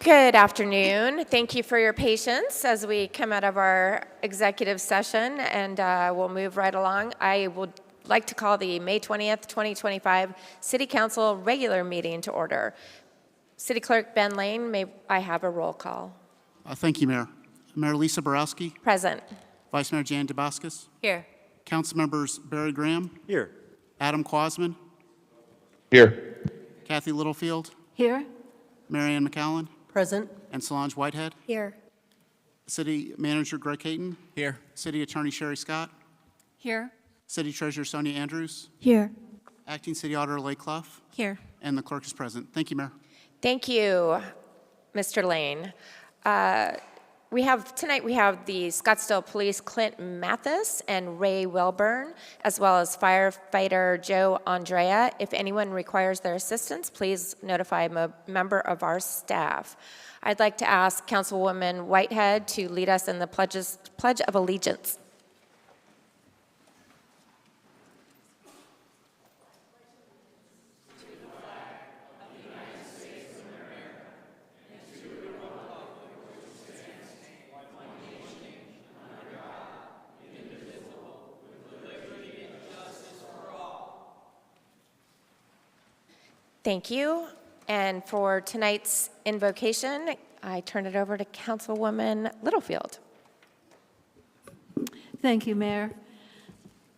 Good afternoon. Thank you for your patience as we come out of our executive session, and we'll move right along. I would like to call the May 20th, 2025 City Council regular meeting to order. City Clerk Ben Lane, may I have a roll call? Thank you, Mayor. Mayor Lisa Borowski. Present. Vice Mayor Jan DeBascus. Here. Council members Barry Graham. Here. Adam Quasman. Here. Kathy Littlefield. Here. Marianne McCallan. Present. And Solange Whitehead. Here. City Manager Greg Hayton. Here. City Attorney Sherry Scott. Here. City Treasurer Sonia Andrews. Here. Acting City Auditor Leigh Clough. Here. And the clerk is present. Thank you, Mayor. Thank you, Mr. Lane. Tonight we have the Scottsdale Police Clint Mathis and Ray Wilburn, as well as firefighter Joe Andrea. If anyone requires their assistance, please notify a member of our staff. I'd like to ask Councilwoman Whitehead to lead us in the Pledge of Allegiance. Thank you. And for tonight's invocation, I turn it over to Councilwoman Littlefield. Thank you, Mayor.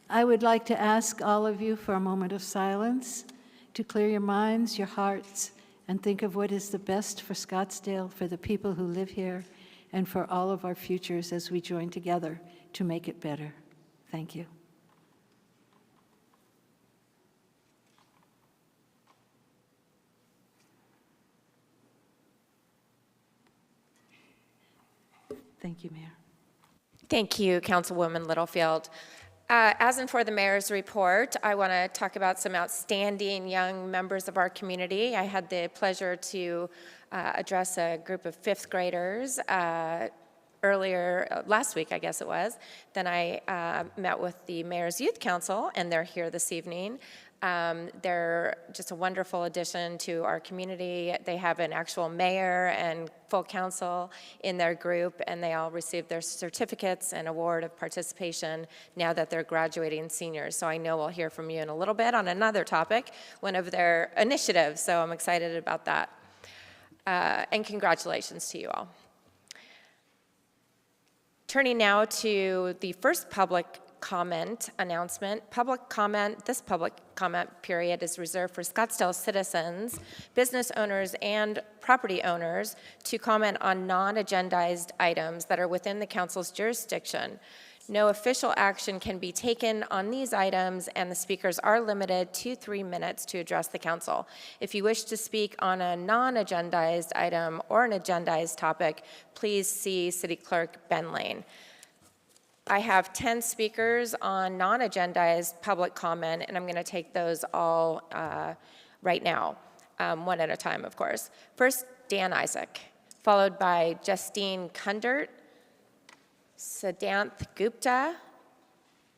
I would like to ask all of you for a moment of silence to clear your minds, your hearts, and think of what is the best for Scottsdale, for the people who live here, and for all of our futures as we join together to make it better. Thank you. Thank you, Mayor. Thank you, Councilwoman Littlefield. As in for the mayor's report, I want to talk about some outstanding young members of our community. I had the pleasure to address a group of fifth graders earlier, last week, I guess it was. Then I met with the Mayor's Youth Council, and they're here this evening. They're just a wonderful addition to our community. They have an actual mayor and full council in their group, and they all received their certificates and award of participation now that they're graduating seniors. So I know we'll hear from you in a little bit on another topic, one of their initiatives, so I'm excited about that. And congratulations to you all. Turning now to the first public comment announcement. This public comment period is reserved for Scottsdale citizens, business owners, and property owners to comment on non-agendized items that are within the council's jurisdiction. No official action can be taken on these items, and the speakers are limited to 3 minutes to address the council. If you wish to speak on a non-agendized item or an agendized topic, please see City Clerk Ben Lane. I have 10 speakers on non-agendized public comment, and I'm going to take those all right now, one at a time, of course. First, Dan Isaac, followed by Justine Kundert, Siddhanth Gupta,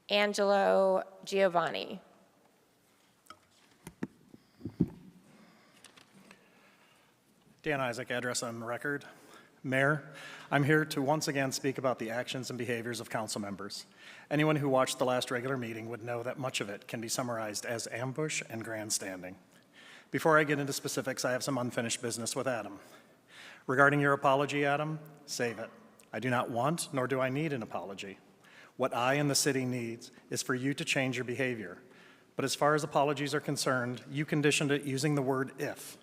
Angelo Giovanni. Dan Isaac, address on the record. Mayor, I'm here to once again speak about the actions and behaviors of council members. Anyone who watched the last regular meeting would know that much of it can be summarized as ambush and grandstanding. Before I get into specifics, I have some unfinished business with Adam. Regarding your apology, Adam, save it. I do not want, nor do I need an apology. What I and the city needs is for you to change your behavior. But as far as apologies are concerned, you conditioned it using the word if.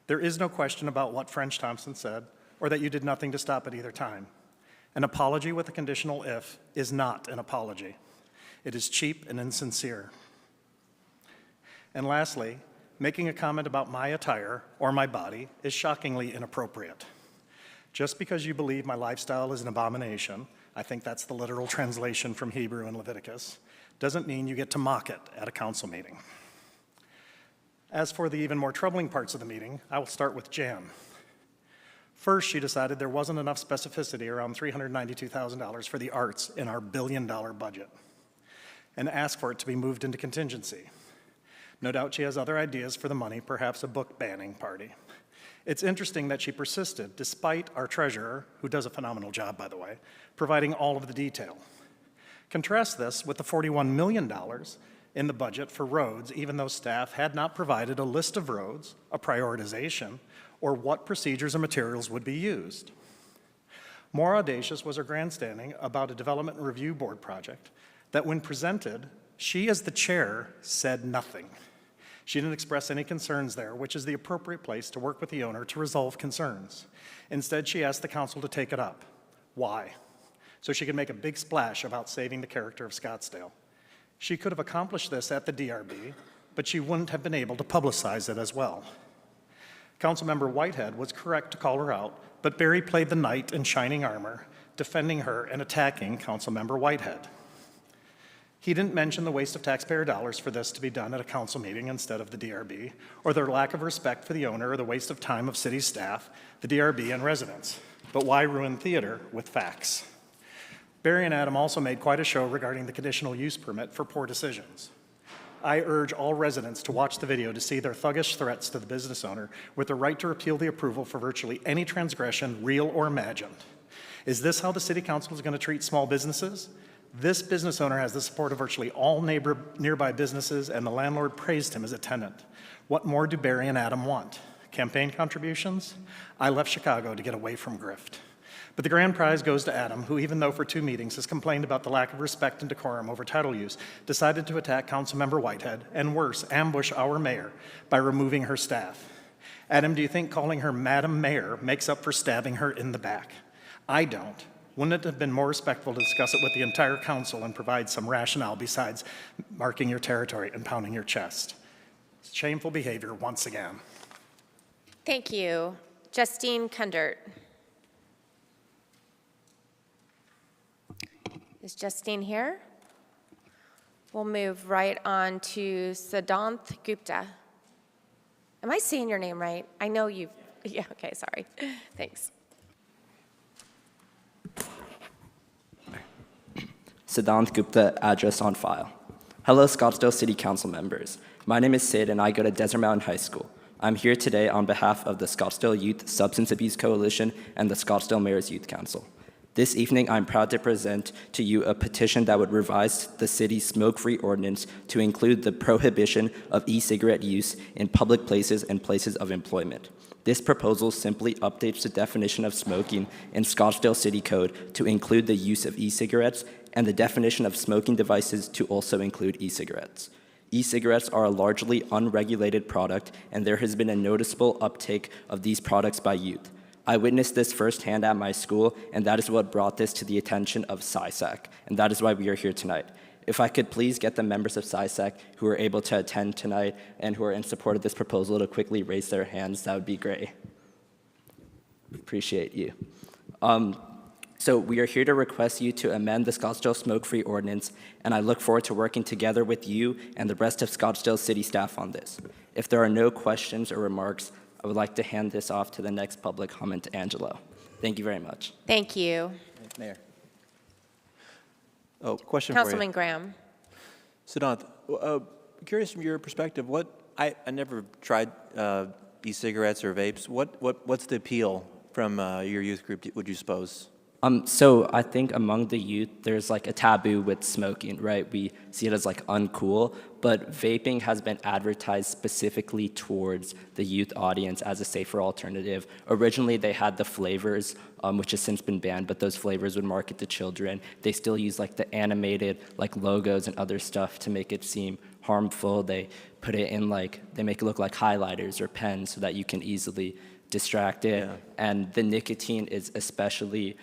There is no question about what French Thompson said, or that you did nothing to stop at either time. An apology with a conditional if is not an apology. It is cheap and insincere. And lastly, making a comment about my attire or my body is shockingly inappropriate. Just because you believe my lifestyle is an abomination, I think that's the literal translation from Hebrew in Leviticus, doesn't mean you get to mock it at a council meeting. As for the even more troubling parts of the meeting, I will start with Jan. First, she decided there wasn't enough specificity around $392,000 for the arts in our billion-dollar budget, and asked for it to be moved into contingency. No doubt she has other ideas for the money, perhaps a book banning party. It's interesting that she persisted, despite our treasurer, who does a phenomenal job, by the way, providing all of the detail. Contrast this with the $41 million in the budget for roads, even though staff had not provided a list of roads, a prioritization, or what procedures and materials would be used. More audacious was her grandstanding about a development and review board project that when presented, she as the chair said nothing. She didn't express any concerns there, which is the appropriate place to work with the owner to resolve concerns. Instead, she asked the council to take it up. Why? So she could make a big splash about saving the character of Scottsdale. She could have accomplished this at the DRB, but she wouldn't have been able to publicize it as well. Councilmember Whitehead was correct to call her out, but Barry played the knight in shining armor, defending her and attacking Councilmember Whitehead. He didn't mention the waste of taxpayer dollars for this to be done at a council meeting instead of the DRB, or their lack of respect for the owner or the waste of time of city staff, the DRB, and residents. But why ruin theater with facts? Barry and Adam also made quite a show regarding the conditional use permit for poor decisions. I urge all residents to watch the video to see their thuggish threats to the business owner with the right to repeal the approval for virtually any transgression, real or imagined. Is this how the city council is going to treat small businesses? This business owner has the support of virtually all nearby businesses, and the landlord praised him as a tenant. What more do Barry and Adam want? Campaign contributions? I left Chicago to get away from grift. But the grand prize goes to Adam, who, even though for 2 meetings has complained about the lack of respect and decorum over title use, decided to attack Councilmember Whitehead, and worse, ambush our mayor by removing her staff. Adam, do you think calling her Madam Mayor makes up for stabbing her in the back? I don't. Wouldn't it have been more respectful to discuss it with the entire council and provide some rationale besides marking your territory and pounding your chest? Shameful behavior once again. Thank you. Justine Kundert. Is Justine here? We'll move right on to Siddhanth Gupta. Am I saying your name right? I know you've, yeah, okay, sorry. Thanks. Siddhanth Gupta, address on file. Hello, Scottsdale City Council members. My name is Sid, and I go to Desert Mountain High School. I'm here today on behalf of the Scottsdale Youth Substance Abuse Coalition and the Scottsdale Mayor's Youth Council. This evening, I'm proud to present to you a petition that would revise the city's smoke-free ordinance to include the prohibition of e-cigarette use in public places and places of employment. This proposal simply updates the definition of smoking in Scottsdale City Code to include the use of e-cigarettes and the definition of smoking devices to also include e-cigarettes. E-cigarettes are a largely unregulated product, and there has been a noticeable uptake of these products by youth. I witnessed this firsthand at my school, and that is what brought this to the attention of SciSac, and that is why we are here tonight. If I could please get the members of SciSac who are able to attend tonight and who are in support of this proposal to quickly raise their hands, that would be great. Appreciate you. So we are here to request you to amend the Scottsdale smoke-free ordinance, and I look forward to working together with you and the rest of Scottsdale city staff on this. If there are no questions or remarks, I would like to hand this off to the next public comment, Angelo. Thank you very much. Thank you. Mayor. Oh, question for you. Councilman Graham. Siddhanth, curious from your perspective, I never tried e-cigarettes or vapes. What's the appeal from your youth group, would you suppose? So I think among the youth, there's like a taboo with smoking, right? We see it as like uncool, but vaping has been advertised specifically towards the youth audience as a safer alternative. Originally, they had the flavors, which has since been banned, but those flavors would market to children. They still use like the animated like logos and other stuff to make it seem harmful. They put it in like, they make it look like highlighters or pens so that you can easily distract it. Yeah. And the nicotine is especially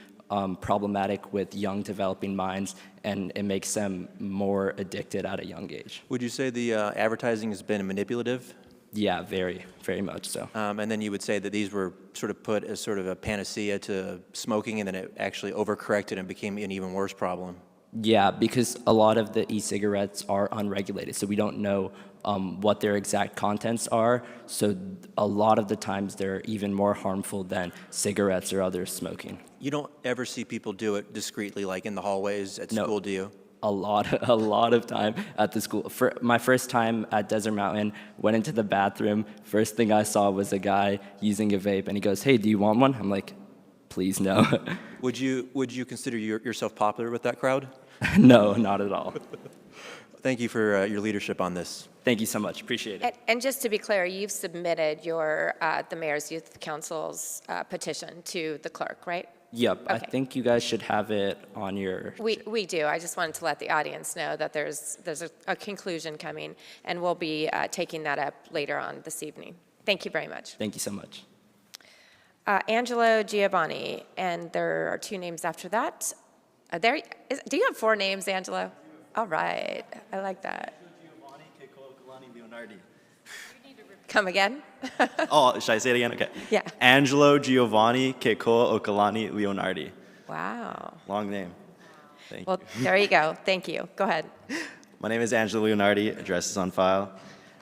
problematic with young developing minds, and it makes them more addicted at a young age. Would you say the advertising has been manipulative? Yeah, very, very much so. And then you would say that these were sort of put as sort of a panacea to smoking, and then it actually overcorrected and became an even worse problem. Yeah, because a lot of the e-cigarettes are unregulated, so we don't know what their exact contents are. So a lot of the times they're even more harmful than cigarettes or other smoking. You don't ever see people do it discreetly, like in the hallways at school, do you? a lot of time at the school. For my first time at Desert Mountain, went into the bathroom. First thing I saw was a guy using a vape, and he goes, "Hey, do you want one?" I'm like, "Please, no." Would you consider yourself popular with that crowd? No, not at all. Thank you for your leadership on this. Thank you so much. Appreciate it. And just to be clear, you've submitted your, the Mayor's Youth Council's petition to the clerk, right? Yep, I Okay. think you guys should have it on your. We do. I just wanted to let the audience know that there's a conclusion coming, and we'll be taking that up later on this evening. Thank you very much. Thank you so much. Angelo Giovanni, and there are two names after that. Do you have four names, Angelo? All right, I like that. Come again? Oh, should I say it again? Okay. Yeah. Angelo Giovanni Kekoa Okalani Leonardi. Wow. Long name. Thank Well, you. there you go. Thank you. Go ahead. My name is Angelo Leonardi. Address is on file.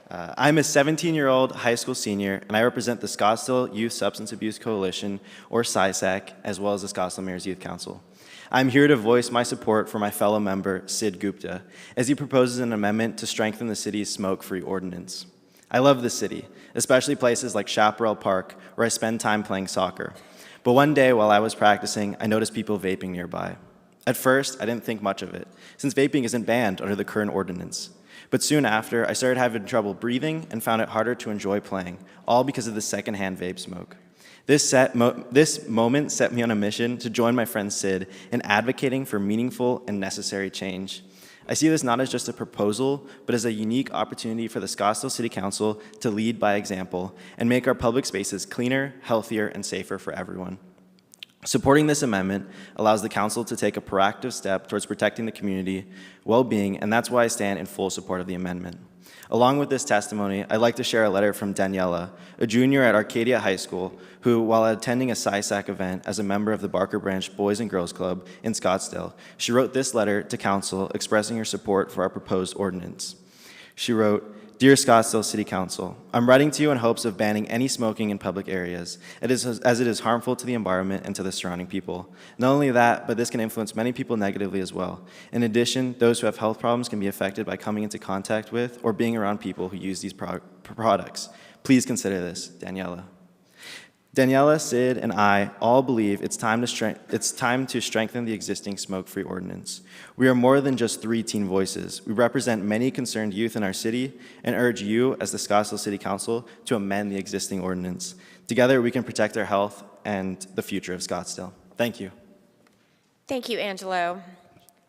I'm a 17-year-old high school senior, and I represent the Scottsdale Youth Substance Abuse Coalition, or SISAC, as well as the Scottsdale Mayor's Youth Council. I'm here to voice my support for my fellow member, Sid Gupta, as he proposes an amendment to strengthen the city's smoke-free ordinance. I love this city, especially places like Chaparral Park, where I spend time playing soccer. But one day while I was practicing, I noticed people vaping nearby. At first, I didn't think much of it, since vaping isn't banned under the current ordinance. But soon after, I started having trouble breathing and found it harder to enjoy playing, all because of the secondhand vape smoke. This moment set me on a mission to join my friend Sid in advocating for meaningful and necessary change. I see this not as just a proposal, but as a unique opportunity for the Scottsdale City Council to lead by example and make our public spaces cleaner, healthier, and safer for everyone. Supporting this amendment allows the council to take a proactive step towards protecting the community well-being, and that's why I stand in full support of the amendment. Along with this testimony, I'd like to share a letter from Daniela, a junior at Arcadia High School, who, while attending a SISAC event as a member of the Barker Branch Boys and Girls Club in Scottsdale, she wrote this letter to council expressing her support for our proposed ordinance. She wrote, "Dear Scottsdale City Council, I'm writing to you in hopes of banning any smoking in public areas, as it is harmful to the environment and to the surrounding people. Not only that, but this can influence many people negatively as well. In addition, those who have health problems can be affected by coming into contact with or being around people who use these products. Please consider this, Daniela." Daniela, Sid, and I all believe it's time to strengthen the existing smoke-free ordinance. We are more than just 3 teen voices. We represent many concerned youth in our city and urge you, as the Scottsdale City Council, to amend the existing ordinance. Together, we can protect our health and the future of Scottsdale. Thank you. Thank you, Angelo.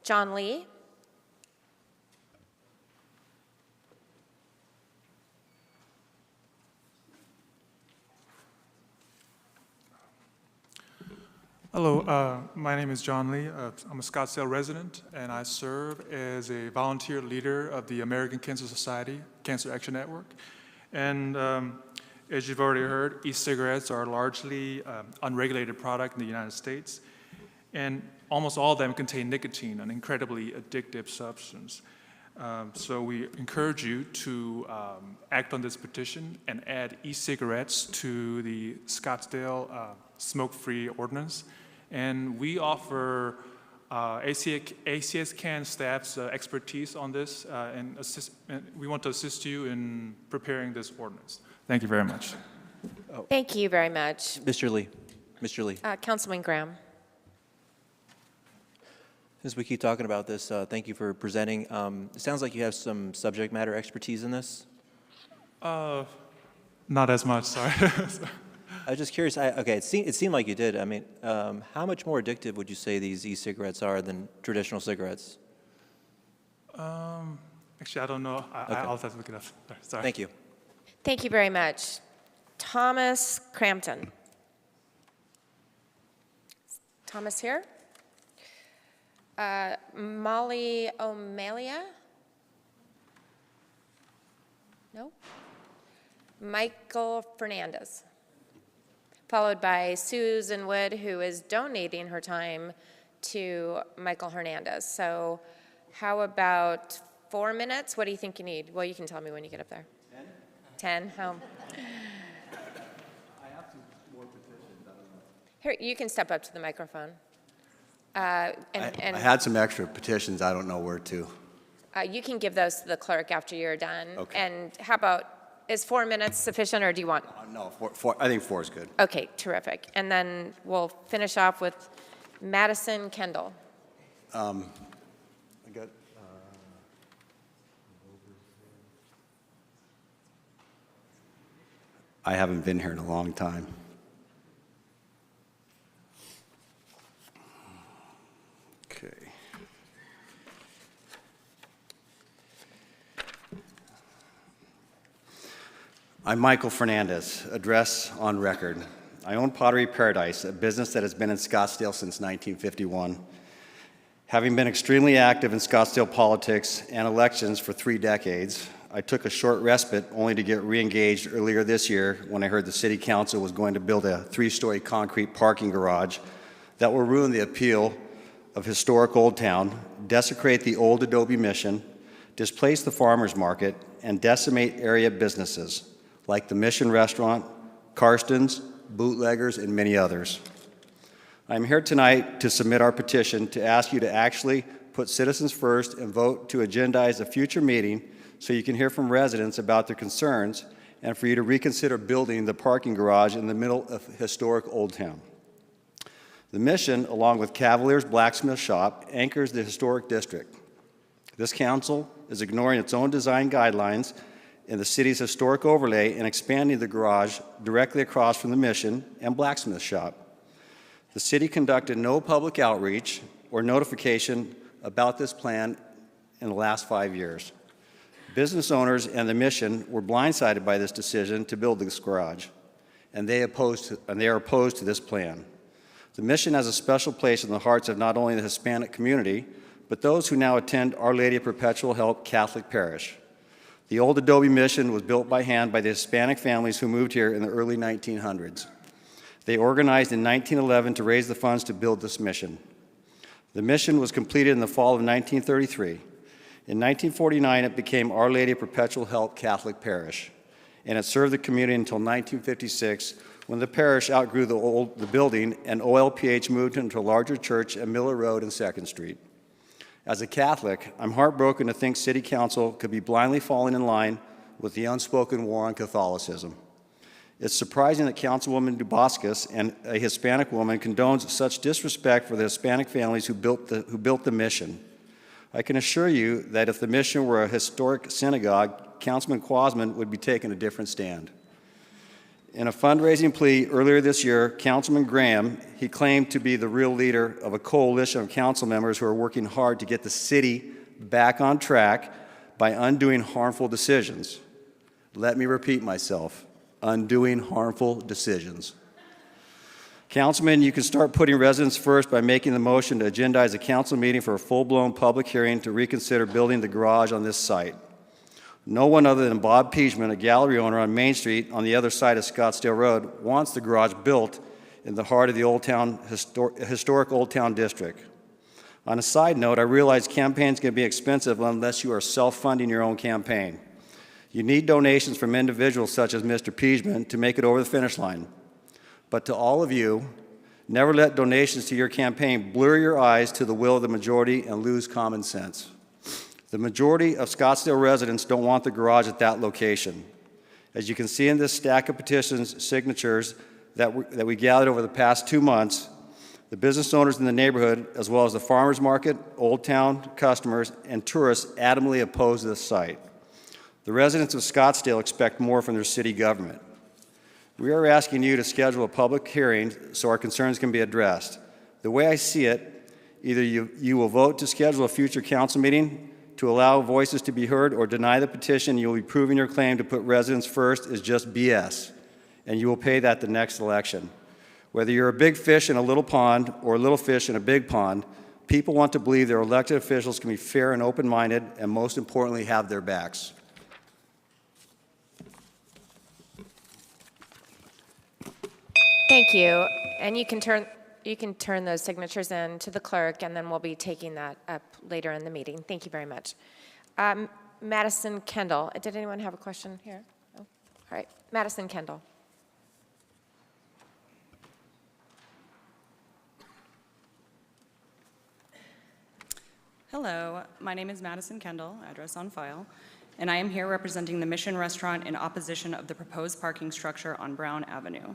John Lee? Hello, my name is John Lee. I'm a Scottsdale resident, and I serve as a volunteer leader of the American Cancer Society Cancer Action Network. And as you've already heard, e-cigarettes are a largely unregulated product in the United States, and almost all of them contain nicotine, an incredibly addictive substance. So we encourage you to act on this petition and add e-cigarettes to the Scottsdale smoke-free ordinance. And we offer ACSCAN staff's expertise on this, and we want to assist you in preparing this ordinance. Thank you very much. Thank you very much. Mr. Lee. Councilman Graham? As we keep talking about this, thank you for presenting. It sounds like you have some subject matter expertise in this. Not as much, sorry. I was just curious. It seemed like you did. I mean, how much more addictive would you say these e-cigarettes are than traditional cigarettes? Actually, I don't know. I'll have to look it up. Sorry. Thank you. Thank you very much. Thomas Crampton? Thomas here? Molly O'Malia? No? Michael Fernandez? Followed by Susan Wood, who is donating her time to Michael Hernandez. So how about 4 minutes? What do you think you need? Well, you can tell me when you get up there. 10? 10? How? I have some more petitions. Here, you can step up to the microphone. And I had some extra petitions, I don't know where to. you can give those to the clerk after you're done. Okay. And how about, is 4 minutes sufficient, or do you want? No, I think 4 is good. Okay, terrific. And then we'll finish off with Madison Kendall. I got, I haven't been here in a long time. Okay. I'm Michael Fernandez, address on record. I own Pottery Paradise, a business that has been in Scottsdale since 1951. Having been extremely active in Scottsdale politics and elections for 3 decades, I took a short respite only to get re-engaged earlier this year when I heard the City Council was going to build a 3-story concrete parking garage that will ruin the appeal of historic Old Town, desecrate the old Adobe Mission, displace the farmers market, and decimate area businesses like the Mission Restaurant, Karsten's, Bootleggers, and many others. I'm here tonight to submit our petition to ask you to actually put citizens first and vote to agendize a future meeting so you can hear from residents about their concerns and for you to reconsider building the parking garage in the middle of historic Old Town. The Mission, along with Cavalier's Blacksmith Shop, anchors the historic district. This council is ignoring its own design guidelines in the city's historic overlay and expanding the garage directly across from the Mission and Blacksmith Shop. The city conducted no public outreach or notification about this plan in the last 5 years. Business owners and the Mission were blindsided by this decision to build this garage, and they are opposed to this plan. The Mission has a special place in the hearts of not only the Hispanic community, but those who now attend Our Lady of Perpetual Help Catholic Parish. The old Adobe Mission was built by hand by the Hispanic families who moved here in the early 1900s. They organized in 1911 to raise the funds to build this mission. The mission was completed in the fall of 1933. In 1949, it became Our Lady of Perpetual Help Catholic Parish, and it served the community until 1956, when the parish outgrew the building and OLPH moved into a larger church at Miller Road and 2nd Street. As a Catholic, I'm heartbroken to think City Council could be blindly falling in line with the unspoken war on Catholicism. It's surprising that Councilwoman Duboscus, and a Hispanic woman, condones such disrespect for the Hispanic families who built the mission. I can assure you that if the mission were a historic synagogue, Councilman Quasman would be taking a different stand. In a fundraising plea earlier this year, Councilman Graham, he claimed to be the real leader of a coalition of council members who are working hard to get the city back on track by undoing harmful decisions. Let me repeat myself, undoing harmful decisions. Councilman, you can start putting residents first by making the motion to agendize a council meeting for a full-blown public hearing to reconsider building the garage on this site. No one other than Bob Peachman, a gallery owner on Main Street on the other side of Scottsdale Road, wants the garage built in the heart of the Old Town, historic Old Town district. On a side note, I realize campaigns can be expensive unless you are self-funding your own campaign. You need donations from individuals such as Mr. Peachman to make it over the finish line. But to all of you, never let donations to your campaign blur your eyes to the will of the majority and lose common sense. The majority of Scottsdale residents don't want the garage at that location. As you can see in this stack of petitions signatures that we gathered over the past 2 months, the business owners in the neighborhood, as well as the farmers market, Old Town customers, and tourists adamantly oppose this site. The residents of Scottsdale expect more from their city government. We are asking you to schedule a public hearing so our concerns can be addressed. The way I see it, either you will vote to schedule a future council meeting to allow voices to be heard, or deny the petition. You'll be proving your claim to put residents first is just BS, and you will pay that the next election. Whether you're a big fish in a little pond or a little fish in a big pond, people want to believe their elected officials can be fair and open-minded, and most importantly, have their backs. Thank you. And you can turn those signatures in to the clerk, and then we'll be taking that up later in the meeting. Thank you very much. Madison Kendall. Did anyone have a question here? Oh, all right. Madison Kendall. Hello, my name is Madison Kendall, address on file, and I am here representing the Mission Restaurant in opposition of the proposed parking structure on Brown Avenue.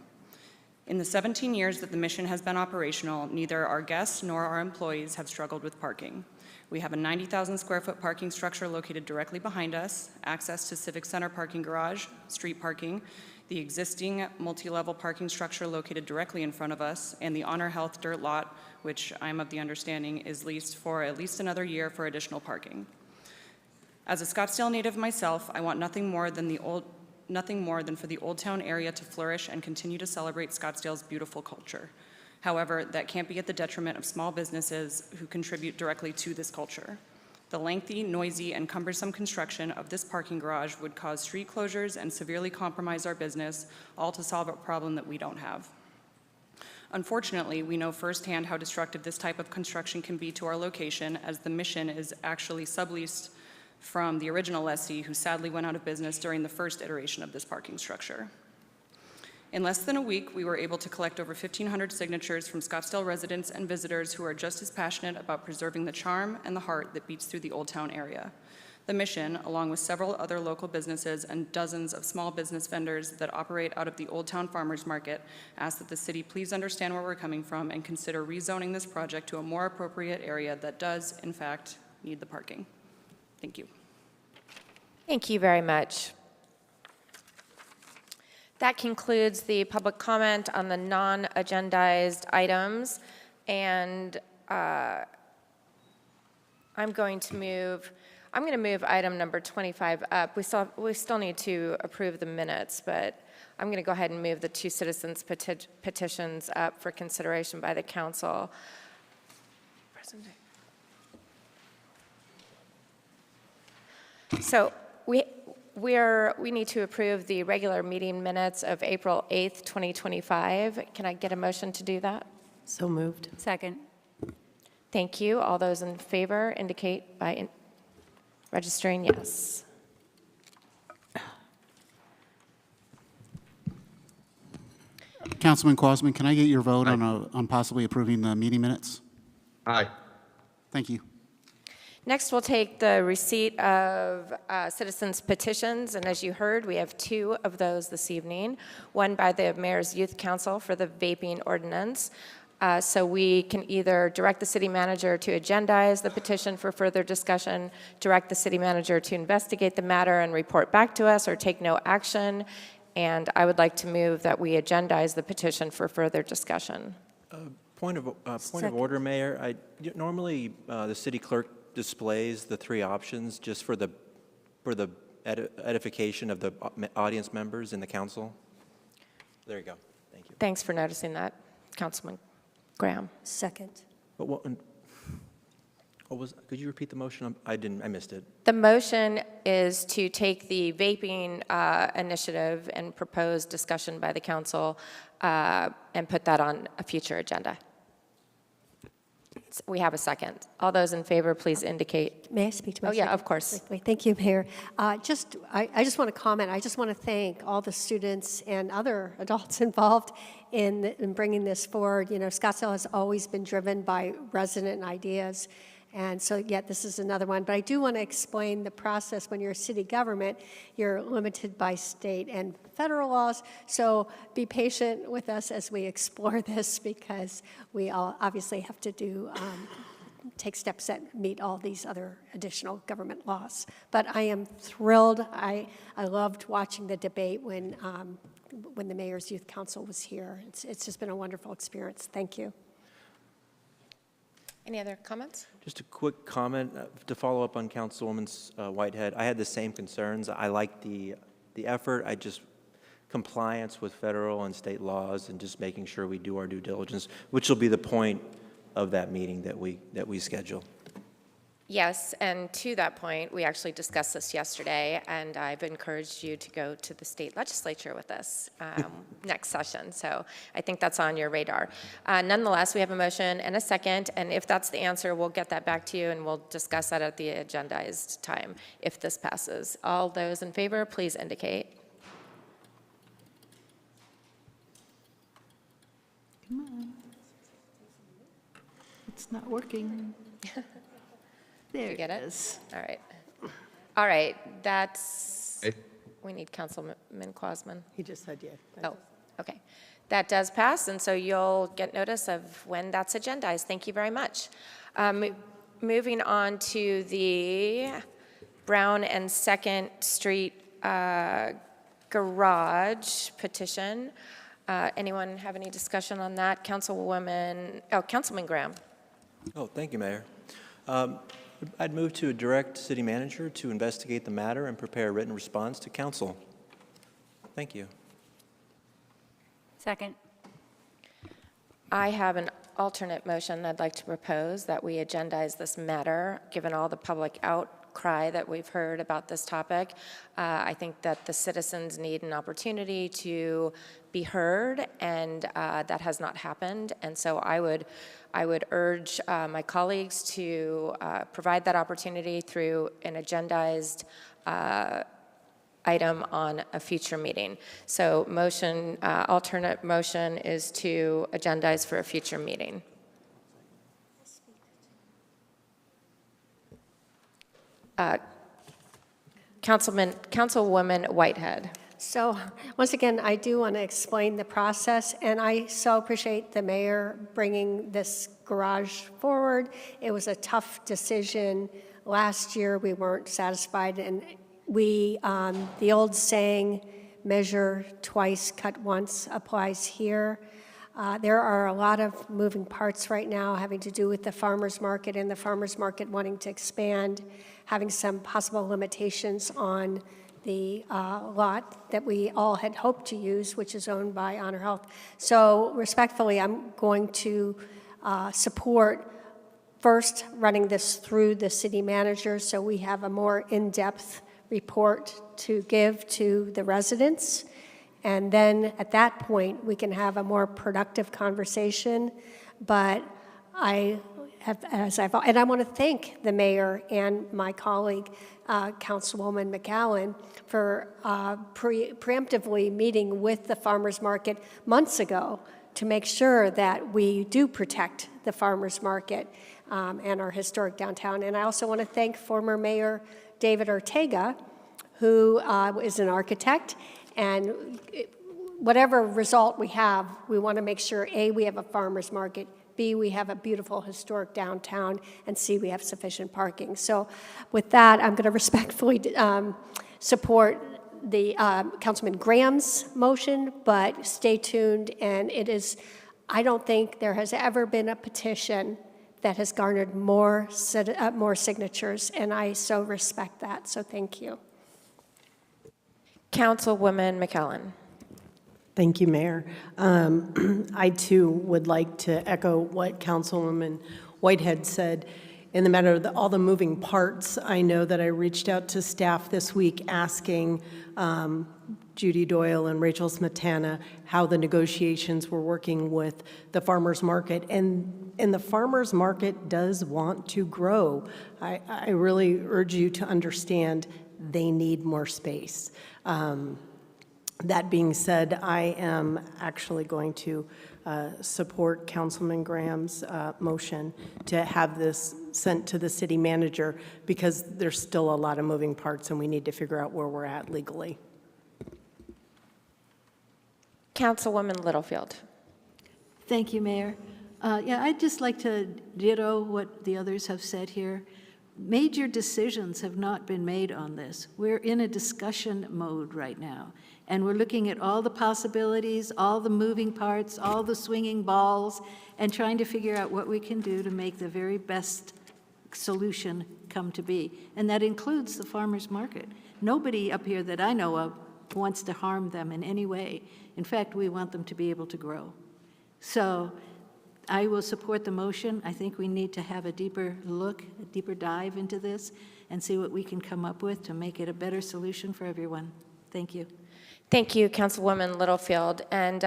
In the 17 years that the Mission has been operational, neither our guests nor our employees have struggled with parking. We have a 90,000 square foot parking structure located directly behind us, access to Civic Center parking garage, street parking, the existing multi-level parking structure located directly in front of us, and the Honor Health dirt lot, which I'm of the understanding is leased for at least another year for additional parking. As a Scottsdale native myself, I want nothing more than for the Old Town area to flourish and continue to celebrate Scottsdale's beautiful culture. However, that can't be at the detriment of small businesses who contribute directly to this culture. The lengthy, noisy, and cumbersome construction of this parking garage would cause street closures and severely compromise our business, all to solve a problem that we don't have. Unfortunately, we know firsthand how destructive this type of construction can be to our location, as the Mission is actually subleased from the original lessee, who sadly went out of business during the first iteration of this parking structure. In less than a week, we were able to collect over 1,500 signatures from Scottsdale residents and visitors who are just as passionate about preserving the charm and the heart that beats through the Old Town area. The Mission, along with several other local businesses and dozens of small business vendors that operate out of the Old Town Farmers Market, ask that the city please understand where we're coming from and consider rezoning this project to a more appropriate area that does, in fact, need the parking. Thank you. Thank you very much. That concludes the public comment on the non-agendized items, and I'm going to move item number 25 up. We still need to approve the minutes, but I'm going to go ahead and move the two citizens petitions up for consideration by the council. So we need to approve the regular meeting minutes of April 8th, 2025. Can I get a motion to do that? So moved. Second. Thank you. All those in favor indicate by registering yes. Councilman Quasman, can I get your vote on possibly approving the meeting minutes? Aye. Thank you. Next, we'll take the receipt of citizens' petitions, and as you heard, we have two of those this evening. One by the Mayor's Youth Council for the vaping ordinance. So we can either direct the city manager to agendize the petition for further discussion, direct the city manager to investigate the matter and report back to us, or take no action. And I would like to move that we agendize the petition for further discussion. Point of order, Mayor. Normally, the city clerk displays the three options just for the edification of the audience members in the council. There you go. Thank you. Thanks for noticing that, Councilman Graham. Second. But what was? Could you repeat the motion? I missed it. The motion is to take the vaping initiative and propose discussion by the council and put that on a future agenda. We have a second. All those in favor, please indicate. May I speak to my yeah, second? of course. Thank you, Mayor. I just want to comment. I just want to thank all the students and other adults involved in bringing this forward. You know, Scottsdale has always been driven by resident ideas. And so, this is another one. But I do want to explain the process. When you're a city government, you're limited by state and federal laws. So be patient with us as we explore this, because we all obviously have to take steps that meet all these other additional government laws. But I am thrilled. I loved watching the debate when the Mayor's Youth Council was here. It's just been a wonderful experience. Thank you. Any other comments? Just a quick comment to follow up on Councilwoman Whitehead. I had the same concerns. I like the effort. Compliance with federal and state laws, and just making sure we do our due diligence, which will be the point of that meeting that we schedule. Yes, and to that point, we actually discussed this yesterday, and I've encouraged you to go to the state legislature with us next session. So I think that's on your radar. Nonetheless, we have a motion and a second, and if that's the answer, we'll get that back to you, and we'll discuss that at the agendized time if this passes. All those in favor, please indicate. Come on. It's not working. There you get it? is. All right. All right, that's, we need Councilman Quasman. He just said yeah. Oh, okay. That does pass, and so you'll get notice of when that's agendized. Thank you very much. Moving on to the Brown and Second Street garage petition. Anyone have any discussion on that? Councilman Graham. Oh, thank you, Mayor. I'd move to direct city manager to investigate the matter and prepare a written response to council. Thank you. Second. I have an alternate motion I'd like to propose that we agendize this matter, given all the public outcry that we've heard about this topic. I think that the citizens need an opportunity to be heard, and that has not happened. And so I would urge my colleagues to provide that opportunity through an agendized item on a future meeting. So alternate motion is to agendize for a future meeting. Councilwoman Whitehead. So once again, I do want to explain the process, and I so appreciate the mayor bringing this garage forward. It was a tough decision. Last year, we weren't satisfied, and the old saying, measure twice, cut once, applies here. There are a lot of moving parts right now having to do with the farmers market and the farmers market wanting to expand, having some possible limitations on the lot that we all had hoped to use, which is owned by Honor Health. So respectfully, I'm going to support first running this through the city manager so we have a more in-depth report to give to the residents. And then at that point, we can have a more productive conversation. But and I want to thank the mayor and my colleague, Councilwoman McAllen, for preemptively meeting with the farmers market months ago to make sure that we do protect the farmers market and our historic downtown. And I also want to thank former Mayor David Ortega, who is an architect, and whatever result we have, we want to make sure, A, we have a farmer's market, B, we have a beautiful historic downtown, and C, we have sufficient parking. So with that, I'm going to respectfully support the Councilman Graham's motion, but stay tuned, and I don't think there has ever been a petition that has garnered more signatures, and I so respect that, so thank you. Councilwoman McAllen. Thank you, Mayor. I, too, would like to echo what Councilwoman Whitehead said. In the matter of all the moving parts, I know that I reached out to staff this week asking Judy Doyle and Rachel Smetana how the negotiations were working with the farmers market. And the farmers market does want to grow. I really urge you to understand they need more space. That being said, I am actually going to support Councilman Graham's motion to have this sent to the city manager because there's still a lot of moving parts and we need to figure out where we're at legally. Councilwoman Littlefield. Thank you, Mayor. I'd just like to ditto what the others have said here. Major decisions have not been made on this. We're in a discussion mode right now, and we're looking at all the possibilities, all the moving parts, all the swinging balls, and trying to figure out what we can do to make the very best solution come to be. And that includes the farmers market. Nobody up here that I know of wants to harm them in any way. In fact, we want them to be able to grow. So I will support the motion. I think we need to have a deeper look, a deeper dive into this, and see what we can come up with to make it a better solution for everyone. Thank you. Thank you, Councilwoman Littlefield. And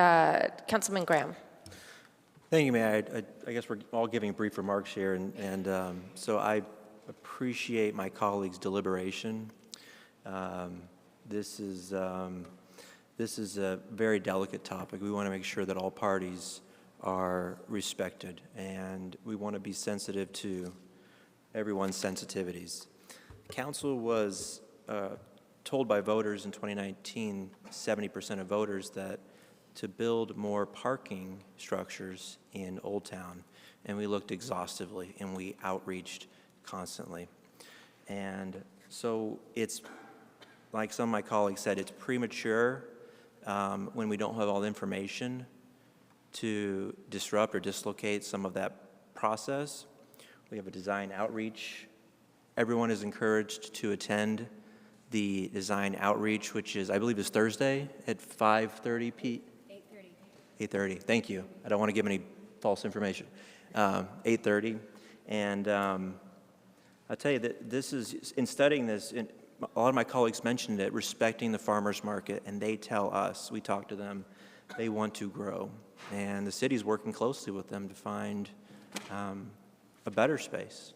Councilman Graham. Thank you, Mayor. I guess we're all giving brief remarks here, and so I appreciate my colleagues' deliberation. This is a very delicate topic. We want to make sure that all parties are respected, and we want to be sensitive to everyone's sensitivities. Council was told by voters in 2019, 70% of voters, that to build more parking structures in Old Town, and we looked exhaustively and we outreached constantly. And so it's, like some of my colleagues said, it's premature when we don't have all the information to disrupt or dislocate some of that process. We have a design outreach. Everyone is encouraged to attend the design outreach, which is, I believe, is Thursday at 5:30 p. 8:30. Thank you. I don't want to give any false information. 8:30. And I'll tell you that this is, in studying this, a lot of my colleagues mentioned it, respecting the farmers market, and they tell us, we talk to them, they want to grow. And the city's working closely with them to find a better space.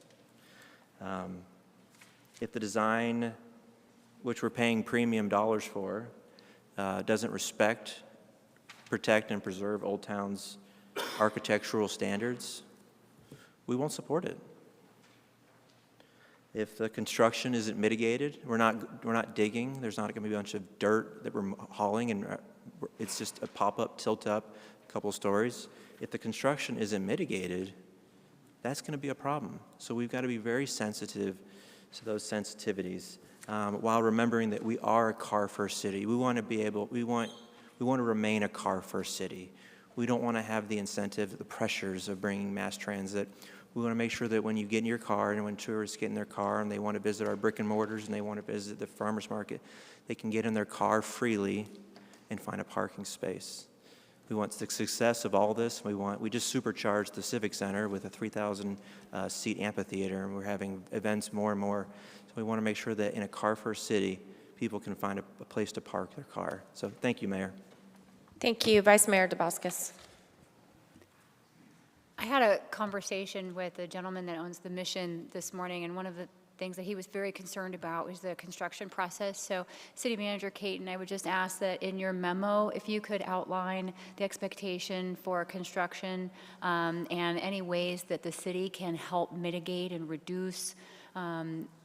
If the design, which we're paying premium dollars for, doesn't respect, protect, and preserve Old Town's architectural standards, we won't support it. If the construction isn't mitigated, we're not digging, there's not going to be a bunch of dirt that we're hauling, and it's just a pop-up, tilt-up, couple stories. If the construction isn't mitigated, that's going to be a problem. So we've got to be very sensitive to those sensitivities, while remembering that we are a car-first city. We want to be able, we want to remain a car-first city. We don't want to have the incentive, the pressures of bringing mass transit. We want to make sure that when you get in your car and when tourists get in their car and they want to visit our brick and mortars and they want to visit the farmers market, they can get in their car freely and find a parking space. We want the success of all this. We just supercharged the Civic Center with a 3,000 seat amphitheater, and we're having events more and more. So we want to make sure that in a car-first city, people can find a place to park their car. So thank you, Mayor. Thank you. Vice Mayor DeBuscus. I had a conversation with a gentleman that owns the Mission this morning, and one of the things that he was very concerned about was the construction process. So City Manager Caton, I would just ask that in your memo, if you could outline the expectation for construction and any ways that the city can help mitigate and reduce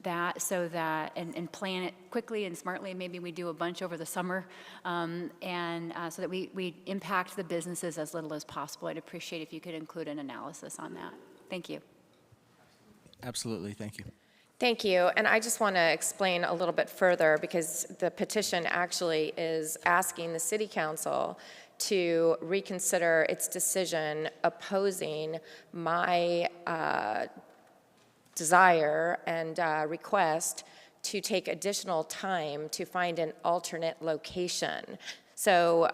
that, so that, and plan it quickly and smartly. Maybe we do a bunch over the summer, so that we impact the businesses as little as possible. I'd appreciate if you could include an analysis on that. Thank you. Absolutely, thank you. Thank you. And I just want to explain a little bit further, because the petition actually is asking the City Council to reconsider its decision opposing my desire and request to take additional time to find an alternate location. So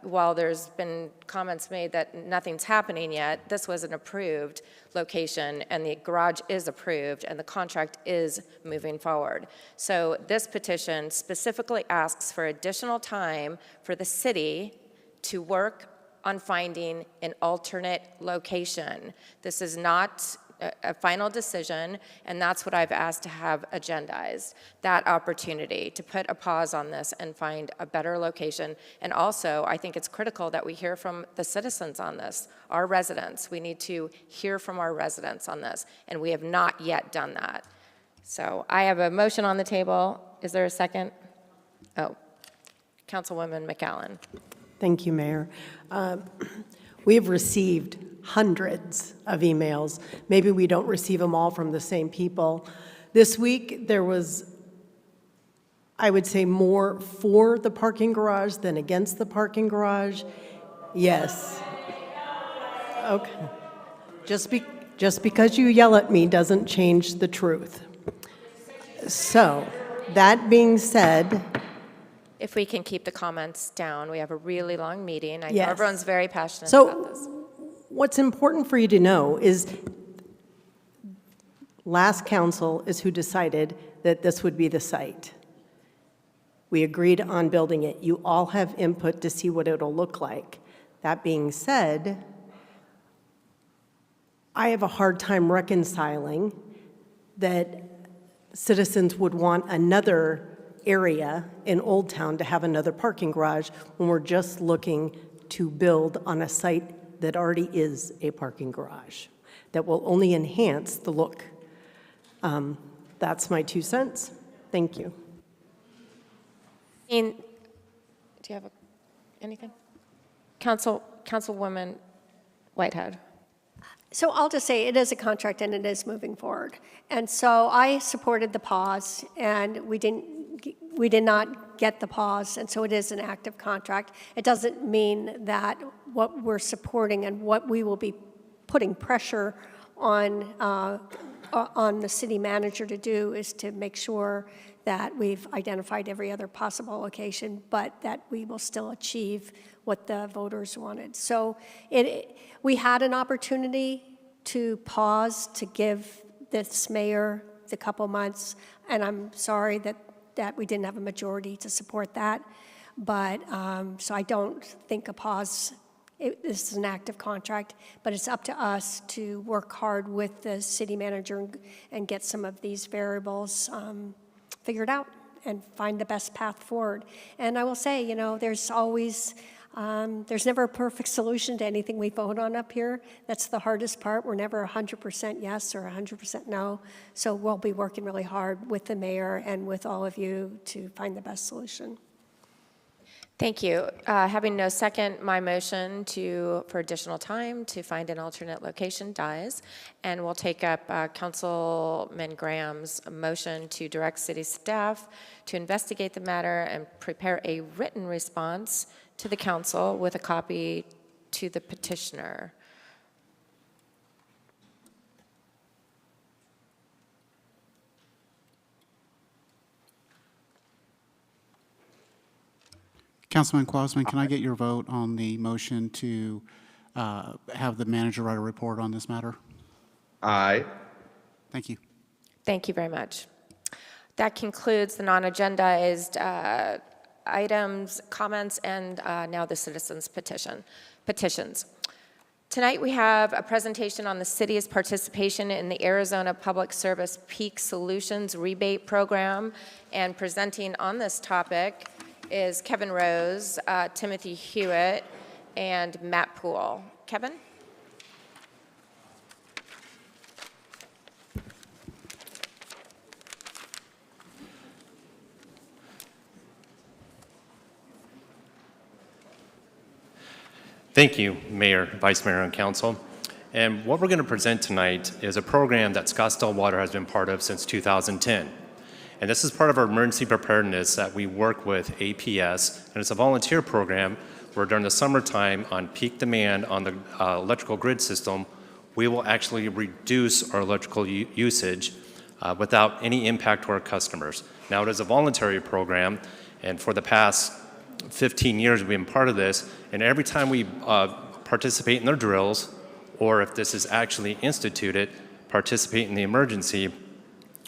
while there's been comments made that nothing's happening yet, this was an approved location, and the garage is approved, and the contract is moving forward. So this petition specifically asks for additional time for the city to work on finding an alternate location. This is not a final decision, and that's what I've asked to have agendized, that opportunity to put a pause on this and find a better location. And also, I think it's critical that we hear from the citizens on this, our residents. We need to hear from our residents on this, and we have not yet done that. So I have a motion on the table. Is there a second? Oh, Councilwoman McAllen. Thank you, Mayor. We have received hundreds of emails. Maybe we don't receive them all from the same people. This week, there was, I would say, more for the parking garage than against the parking garage. Yes. Okay. Just because you yell at me doesn't change the truth. So, that being said, If we can keep the comments down, we have a really long meeting. I know Yes. everyone's very passionate about this. What's important for you to know is last council is who decided that this would be the site. We agreed on building it. You all have input to see what it'll look like. That being said, I have a hard time reconciling that citizens would want another area in Old Town to have another parking garage when we're just looking to build on a site that already is a parking garage that will only enhance the look That's my 2 cents. Thank you. Do you have anything? Councilwoman Whitehead. So I'll just say it is a contract and it is moving forward. And so I supported the pause, and we did not get the pause, and so it is an active contract. It doesn't mean that what we're supporting and what we will be putting pressure on the city manager to do is to make sure that we've identified every other possible location, but that we will still achieve what the voters wanted. So we had an opportunity to pause, to give this mayor the couple months, and I'm sorry that we didn't have a majority to support that. But so I don't think a pause, this is an active contract, but it's up to us to work hard with the city manager and get some of these variables figured out and find the best path forward. And I will say, you know, there's always, there's never a perfect solution to anything we vote on up here. That's the hardest part. We're never 100% yes or 100% no. So we'll be working really hard with the mayor and with all of you to find the best solution. Thank you. Having no second, my motion for additional time to find an alternate location dies. And we'll take up Councilman Graham's motion to direct city staff to investigate the matter and prepare a written response to the council with a copy to the petitioner. Councilman Quasman, can I get your vote on the motion to have the manager write a report on this matter? Aye. Thank you. Thank you very much. That concludes the non-agendized items, comments, and now the citizens' petitions. Tonight we have a presentation on the city's participation in the Arizona Public Service Peak Solutions Rebate Program, and presenting on this topic is Kevin Rose, Timothy Hewitt, and Matt Poole. Kevin? Thank you, Mayor, Vice Mayor, and Council. And what we're going to present tonight is a program that Scottsdale Water has been part of since 2010. And this is part of our emergency preparedness that we work with APS, and it's a volunteer program where during the summertime on peak demand on the electrical grid system, we will actually reduce our electrical usage without any impact to our customers. Now, it is a voluntary program, and for the past 15 years we've been part of this, and every time we participate in their drills, or if this is actually instituted, participate in the emergency,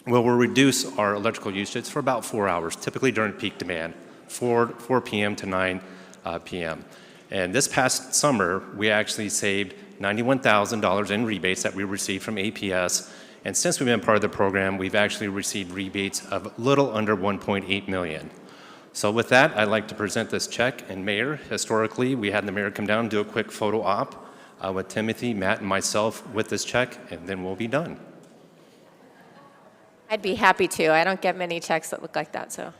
we'll reduce our electrical usage for about 4 hours, typically during peak demand, 4 p.m. to 9 p.m. And this past summer, we actually saved $91,000 in rebates that we received from APS. And since we've been part of the program, we've actually received rebates of a little under $1.8 million. So with that, I'd like to present this check. And Mayor, historically, we had the mayor come down and do a quick photo op with Timothy, Matt, and myself with this check, and then we'll be done. I'd be happy to. I don't get many checks that look like that, so.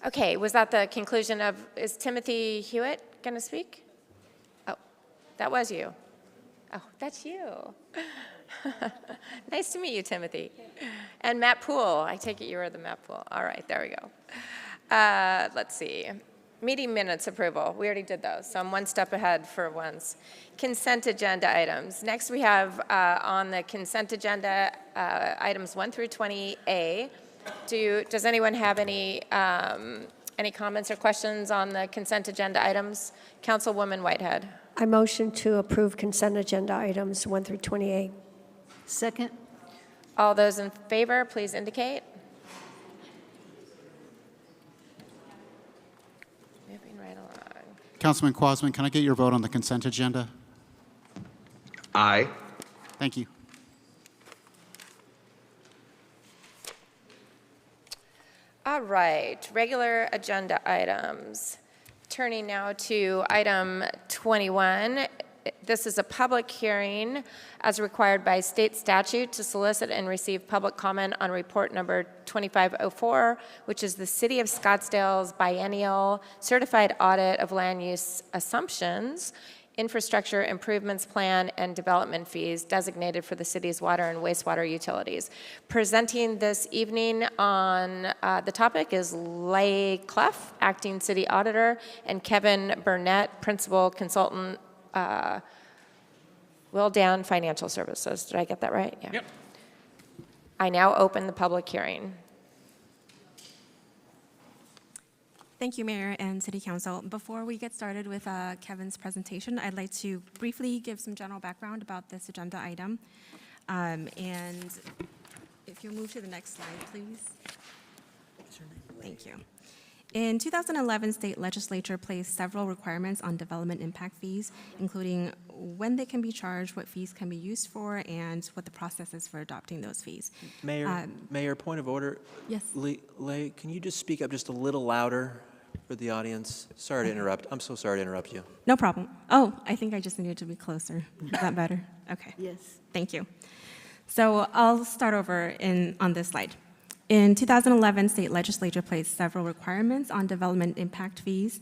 Okay, was that the conclusion of, is Timothy Hewitt going to speak? Oh, that was you. Oh, that's you. Nice to meet you, Timothy. And Matt Poole, I take it you were the Matt Poole. All right, there we go. Let's see. Meeting minutes approval. We already did those, so I'm one step ahead for once. Consent agenda items. Next, we have on the consent agenda items 1 through 20A. Does anyone have any comments or questions on the consent agenda items? Councilwoman Whitehead. I motion to approve consent agenda items 1 through 28. Second? All those in favor, please indicate. Moving right along. Councilman Quasman, can I get your vote on the consent agenda? Aye. Thank you. All right, regular agenda items. Turning now to item 21. This is a public hearing as required by state statute to solicit and receive public comment on report number 2504, which is the City of Scottsdale's biennial certified audit of land use assumptions, infrastructure improvements plan, and development fees designated for the city's water and wastewater utilities. Presenting this evening on the topic is Leigh Clough, Acting City Auditor, and Kevin Burnett, Principal Consultant, Wildan Financial Services. Did I get that right? Yeah. Yep. I now open the public hearing. Thank you, Mayor and City Council. Before we get started with Kevin's presentation, I'd like to briefly give some general background about this agenda item. And if you'll move to the next slide, please. Thank you. In 2011, state legislature placed several requirements on development impact fees, including when they can be charged, what fees can be used for, and what the process is for adopting those fees. Mayor, point of order. Yes. Leigh, can you just speak up just a little louder for the audience? Sorry to interrupt. I'm so sorry to interrupt you. No problem. Oh, I think I just needed to be closer. Is that better? Okay. Yes. Thank you. So I'll start over on this slide. In 2011, state legislature placed several requirements on development impact fees.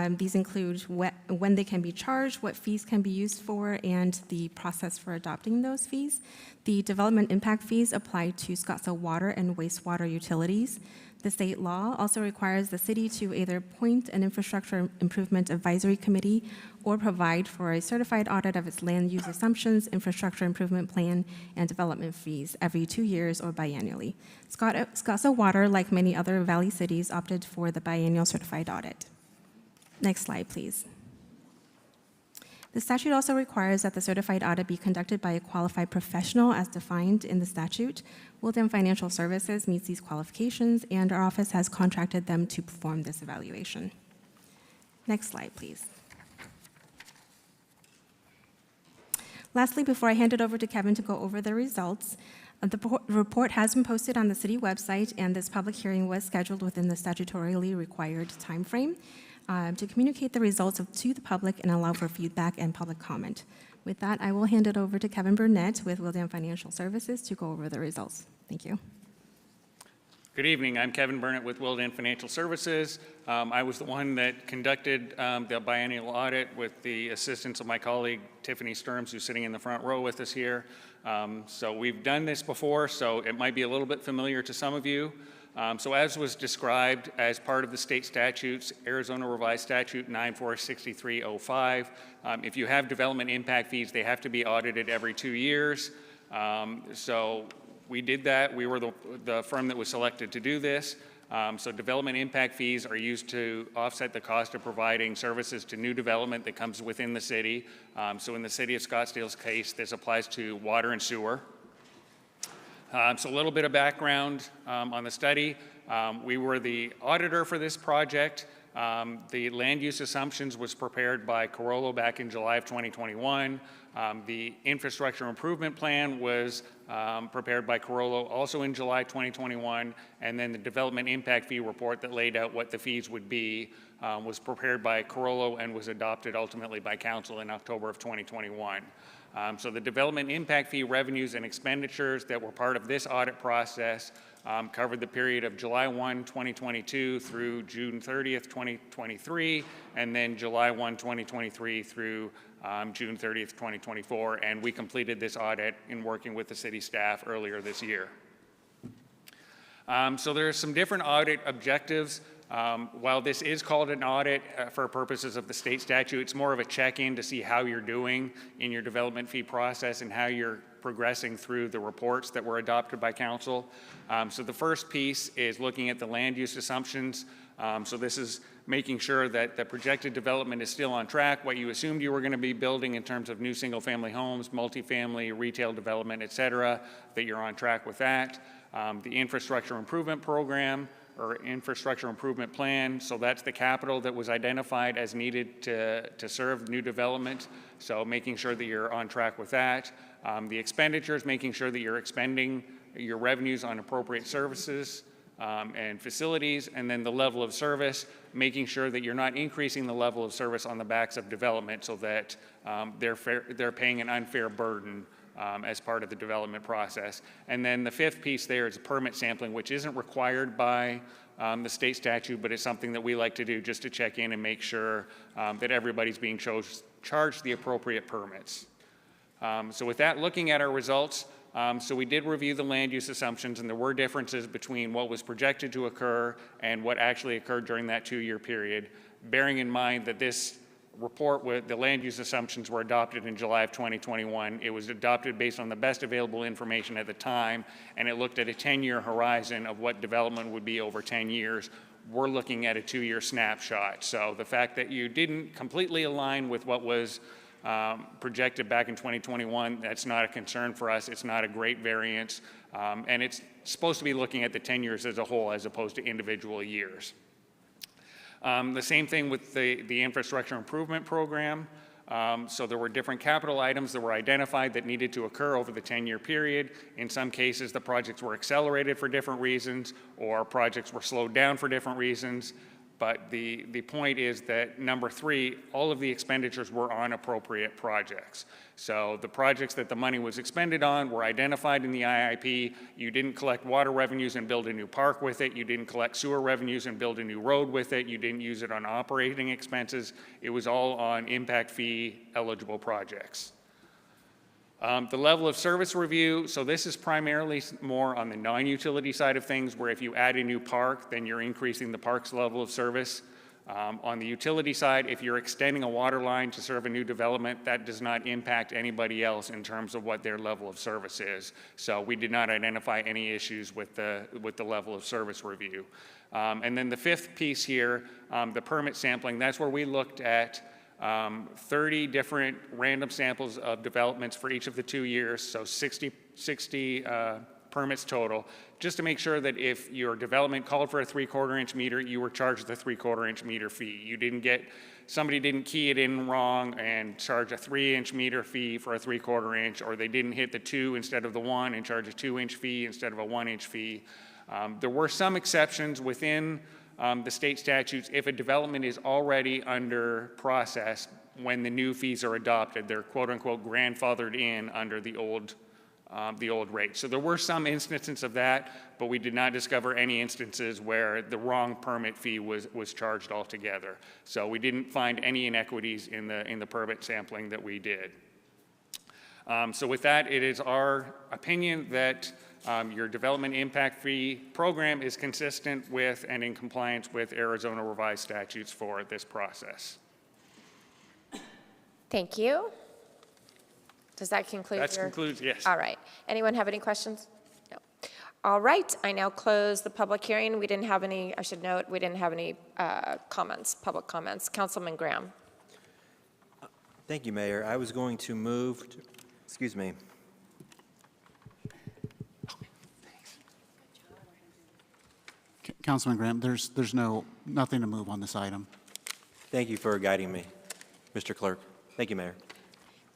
These include when they can be charged, what fees can be used for, and the process for adopting those fees. The development impact fees apply to Scottsdale water and wastewater utilities. The state law also requires the city to either appoint an infrastructure improvement advisory committee or provide for a certified audit of its land use assumptions, infrastructure improvement plan, and development fees every 2 years or biannually. Scottsdale Water, like many other Valley cities, opted for the biennial certified audit. Next slide, please. The statute also requires that the certified audit be conducted by a qualified professional as defined in the statute. Wildan Financial Services meets these qualifications, and our office has contracted them to perform this evaluation. Next slide, please. Lastly, before I hand it over to Kevin to go over the results, the report has been posted on the city website, and this public hearing was scheduled within the statutorily required timeframe to communicate the results to the public and allow for feedback and public comment. With that, I will hand it over to Kevin Burnett with Wildan Financial Services to go over the results. Thank you. Good evening. I'm Kevin Burnett with Wildan Financial Services. I was the one that conducted the biennial audit with the assistance of my colleague Tiffany Sturms, who's sitting in the front row with us here. So we've done this before, so it might be a little bit familiar to some of you. So as was described as part of the state statutes, Arizona Revised Statute 946305, if you have development impact fees, they have to be audited every 2 years. So we did that. We were the firm that was selected to do this. So development impact fees are used to offset the cost of providing services to new development that comes within the city. So in the city of Scottsdale's case, this applies to water and sewer. So a little bit of background on the study. We were the auditor for this project. The land use assumptions was prepared by Carollo back in July of 2021. The infrastructure improvement plan was prepared by Carollo also in July 2021. And then the development impact fee report that laid out what the fees would be was prepared by Carollo and was adopted ultimately by council in October of 2021. So the development impact fee revenues and expenditures that were part of this audit process covered the period of July 1, 2022 through June 30th, 2023, and then July 1, 2023 through June 30th, 2024. And we completed this audit in working with the city staff earlier this year. So there are some different audit objectives While this is called an audit for purposes of the state statute, it's more of a check-in to see how you're doing in your development fee process and how you're progressing through the reports that were adopted by council. So the first piece is looking at the land use assumptions. So this is making sure that the projected development is still on track, what you assumed you were going to be building in terms of new single-family homes, multifamily, retail development, et cetera, that you're on track with that. The infrastructure improvement program, or infrastructure improvement plan, so that's the capital that was identified as needed to serve new development, so making sure that you're on track with that. The expenditures, making sure that you're expending your revenues on appropriate services and facilities, and then the level of service, making sure that you're not increasing the level of service on the backs of development so that they're paying an unfair burden as part of the development process. And then the fifth piece there is permit sampling, which isn't required by the state statute, but it's something that we like to do just to check in and make sure that everybody's being charged the appropriate permits. So with that, looking at our results, so we did review the land use assumptions, and there were differences between what was projected to occur and what actually occurred during that 2-year period, bearing in mind that this report with the land use assumptions were adopted in July of 2021. It was adopted based on the best available information at the time, and it looked at a 10-year horizon of what development would be over 10 years. We're looking at a 2-year snapshot. So the fact that you didn't completely align with what was projected back in 2021, that's not a concern for us. It's not a great variance, and it's supposed to be looking at the 10 years as a whole as opposed to individual years. The same thing with the infrastructure improvement program. So there were different capital items that were identified that needed to occur over the 10-year period. In some cases, the projects were accelerated for different reasons, or projects were slowed down for different reasons. But the point is that number 3, all of the expenditures were on appropriate projects. So the projects that the money was expended on were identified in the IIP. You didn't collect water revenues and build a new park with it. You didn't collect sewer revenues and build a new road with it. You didn't use it on operating expenses. It was all on impact fee eligible projects. The level of service review, so this is primarily more on the non-utility side of things, where if you add a new park, then you're increasing the park's level of service. On the utility side, if you're extending a water line to serve a new development, that does not impact anybody else in terms of what their level of service is. So we did not identify any issues with the level of service review. And then the fifth piece here, the permit sampling, that's where we looked at 30 different random samples of developments for each of the 2 years, so 60 permits total, just to make sure that if your development called for a 3/4 inch meter, you were charged the 3/4 inch meter fee. You didn't somebody didn't key it in wrong and charge a 3-inch meter fee for a 3/4 inch, or they didn't hit the 2 instead of the 1 and charge a 2-inch fee instead of a 1-inch fee. There were some exceptions within the state statutes. If a development is already under process when the new fees are adopted, they're quote unquote grandfathered in under the old rate. So there were some instances of that, but we did not discover any instances where the wrong permit fee was charged altogether. So we didn't find any inequities in the permit sampling that we did. So with that, it is our opinion that your development impact fee program is consistent with and in compliance with Arizona revised statutes for this process. Thank you. Does that conclude That concludes, yes. All right. Anyone have any questions? No. All right. I now close the public hearing. We didn't have any, I should note, we didn't have any public comments. Councilman Graham. Thank you, Mayor. I was going to move, excuse me. Councilman Graham, there's nothing to move on this item. Thank you for guiding me, Mr. Clerk. Thank you, Mayor.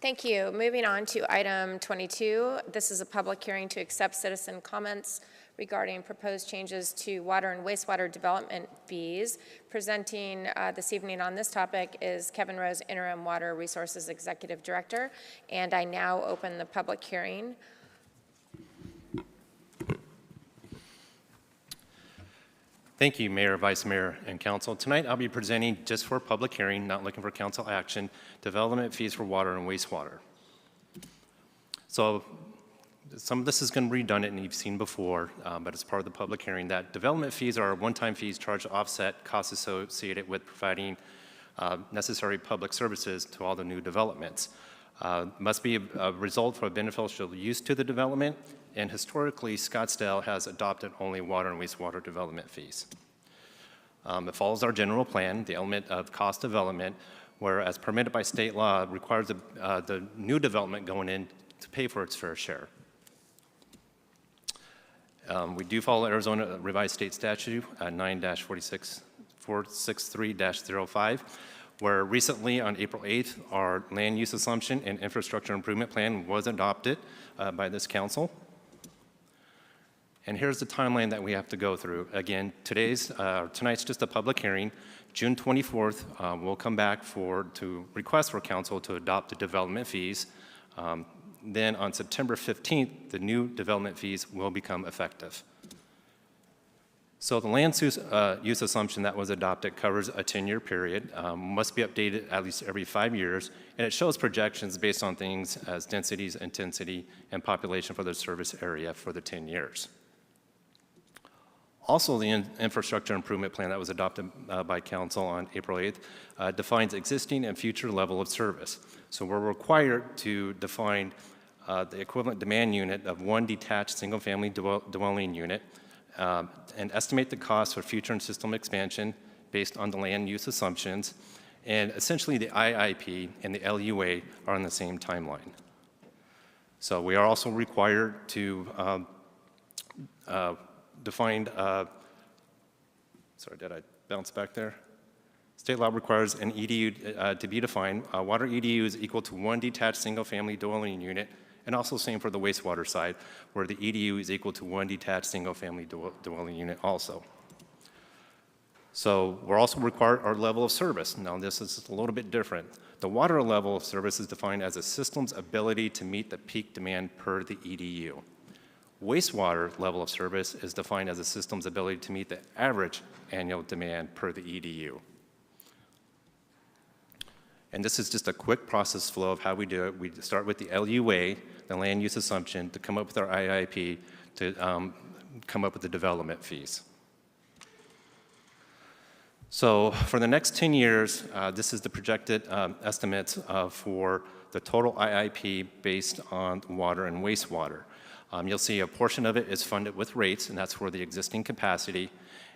Thank you. Moving on to item 22. This is a public hearing to accept citizen comments regarding proposed changes to water and wastewater development fees. Presenting this evening on this topic is Kevin Rose, Interim Water Resources Executive Director, and I now open the public hearing. Thank you, Mayor, Vice Mayor, and Council. Tonight, I'll be presenting, just for a public hearing, not looking for council action, development fees for water and wastewater. So some of this is going to be redundant and you've seen before, but it's part of the public hearing, that development fees are one-time fees charged to offset costs associated with providing necessary public services to all the new developments. Must be a result for a beneficial use to the development, and historically, Scottsdale has adopted only water and wastewater development fees. It follows our general plan, the element of cost development, where as permitted by state law, requires the new development going in to pay for its fair share. We do follow Arizona Revised State Statute 9-463-05, where recently on April 8th, our land use assumption and infrastructure improvement plan was adopted by this council. And here's the timeline that we have to go through. Again, tonight's just a public hearing. June 24th, we'll come back to request for council to adopt the development fees. Then on September 15th, the new development fees will become effective. So the land use assumption that was adopted covers a 10-year period, must be updated at least every 5 years, and it shows projections based on things as densities, intensity, and population for the service area for the 10 years. Also, the infrastructure improvement plan that was adopted by council on April 8th defines existing and future level of service. So we're required to define the equivalent demand unit of one detached single-family dwelling unit and estimate the cost for future and system expansion based on the land use assumptions. And essentially, the IIP and the LUA are on the same timeline. So we are also required to defined, sorry, did I bounce back there? State law requires an EDU to be defined. Water EDU is equal to one detached single-family dwelling unit, and also same for the wastewater side, where the EDU is equal to one detached single-family dwelling unit also. So we're also required our level of service. Now this is a little bit different. The water level of service is defined as a system's ability to meet the peak demand per the EDU. Wastewater level of service is defined as a system's ability to meet the average annual demand per the EDU. And this is just a quick process flow of how we do it. We start with the LUA, the land use assumption, to come up with our IIP, to come up with the development fees. So for the next 10 years, this is the projected estimates for the total IIP based on water and wastewater. You'll see a portion of it is funded with rates, and that's for the existing capacity.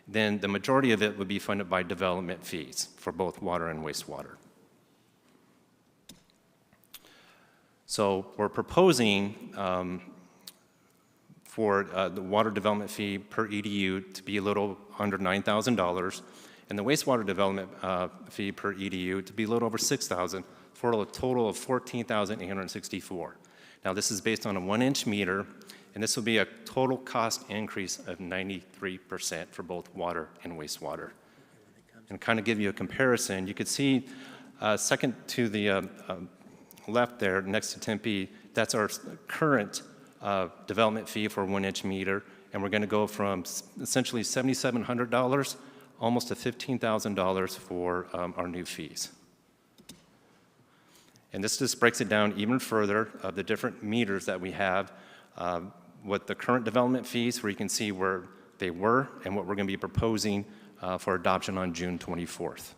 Then the majority of it would be funded by development fees for both water and wastewater. So we're proposing for the water development fee per EDU to be a little under $9,000, and the wastewater development fee per EDU to be a little over $6,000, for a total of $14,864. Now this is based on a 1-inch meter, and this will be a total cost increase of 93% for both water and wastewater. And kind of give you a comparison, you could see second to the left there, next to Tempe, that's our current development fee for a 1-inch meter, and we're going to go from essentially $7,700 almost to $15,000 for our new fees. And this just breaks it down even further of the different meters that we have with the current development fees, where you can see where they were and what we're going to be proposing for adoption on June 24th.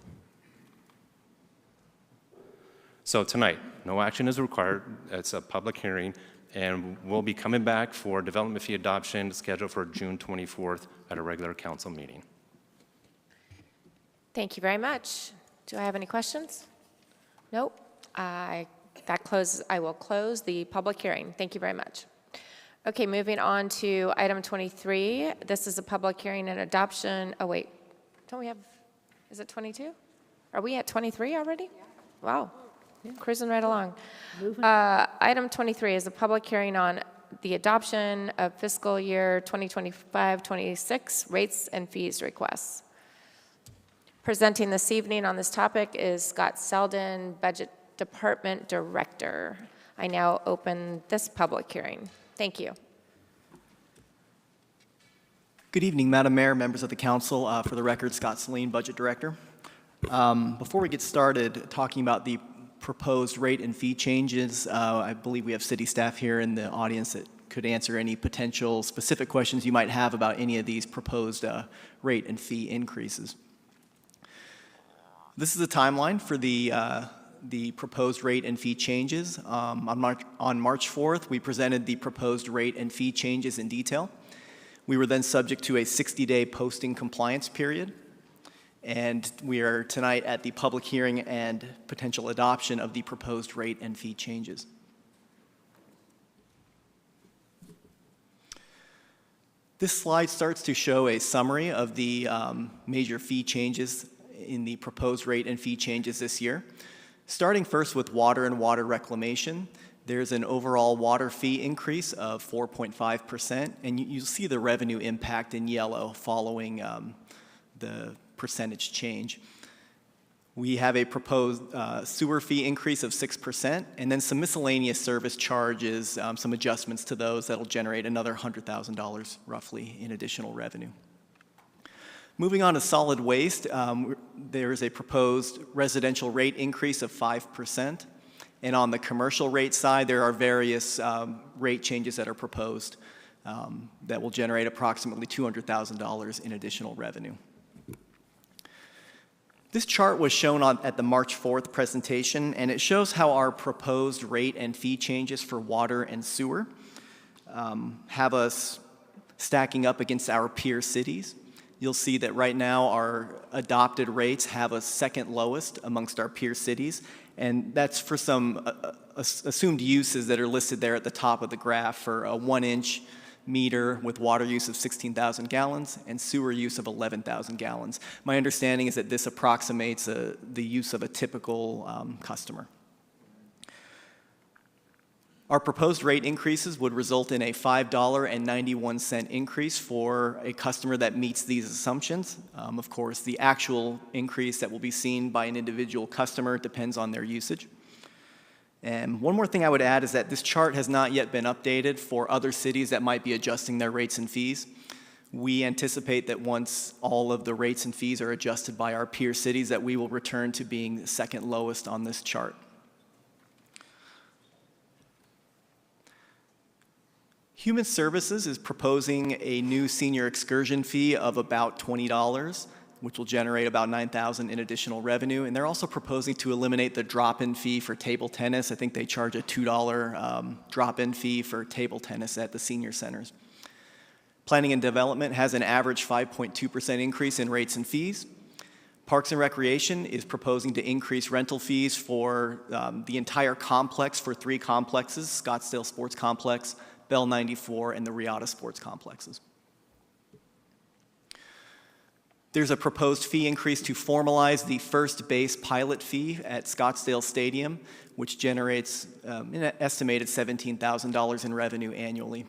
So tonight, no action is required. It's a public hearing, and we'll be coming back for development fee adoption scheduled for June 24th at a regular council meeting. Thank you very much. Do I have any questions? Nope. I will close the public hearing. Thank you very much. Okay, moving on to item 23. This is a public hearing and adoption. Oh, wait. Don't we have, is it 22? Are we at 23 already? Yeah. Wow. Cruising right along. Item 23 is a public hearing on the adoption of fiscal year 2025-26 rates and fees requests. Presenting this evening on this topic is Scott Selden, Budget Department Director. I now open this public hearing. Thank you. Good evening, Madam Mayor, members of the council. For the record, Scott Selden, Budget Director. Before we get started talking about the proposed rate and fee changes, I believe we have city staff here in the audience that could answer any potential specific questions you might have about any of these proposed rate and fee increases. This is a timeline for the proposed rate and fee changes. On March 4th, we presented the proposed rate and fee changes in detail. We were then subject to a 60-day posting compliance period, and we are tonight at the public hearing and potential adoption of the proposed rate and fee changes. This slide starts to show a summary of the major fee changes in the proposed rate and fee changes this year. Starting first with water and water reclamation, there's an overall water fee increase of 4.5%, and you'll see the revenue impact in yellow following the percentage change. We have a proposed sewer fee increase of 6%, and then some miscellaneous service charges, some adjustments to those that'll generate another $100,000 roughly in additional revenue. Moving on to solid waste, there is a proposed residential rate increase of 5%. And on the commercial rate side, there are various rate changes that are proposed that will generate approximately $200,000 in additional revenue. This chart was shown at the March 4th presentation, and it shows how our proposed rate and fee changes for water and sewer have us stacking up against our peer cities. You'll see that right now our adopted rates have us second lowest amongst our peer cities, and that's for some assumed uses that are listed there at the top of the graph for a 1-inch meter with water use of 16,000 gallons and sewer use of 11,000 gallons. My understanding is that this approximates the use of a typical customer. Our proposed rate increases would result in a $5.91 increase for a customer that meets these assumptions. Of course, the actual increase that will be seen by an individual customer depends on their usage. And one more thing I would add is that this chart has not yet been updated for other cities that might be adjusting their rates and fees. We anticipate that once all of the rates and fees are adjusted by our peer cities, that we will return to being second lowest on this chart. Human Services is proposing a new senior excursion fee of about $20, which will generate about $9,000 in additional revenue. And they're also proposing to eliminate the drop-in fee for table tennis. I think they charge a $2 drop-in fee for table tennis at the senior centers. Planning and Development has an average 5.2% increase in rates and fees. Parks and Recreation is proposing to increase rental fees for the entire complex for 3 complexes, Scottsdale Sports Complex, Bell 94, and the Riata Sports Complexes. There's a proposed fee increase to formalize the first base pilot fee at Scottsdale Stadium, which generates an estimated $17,000 in revenue annually.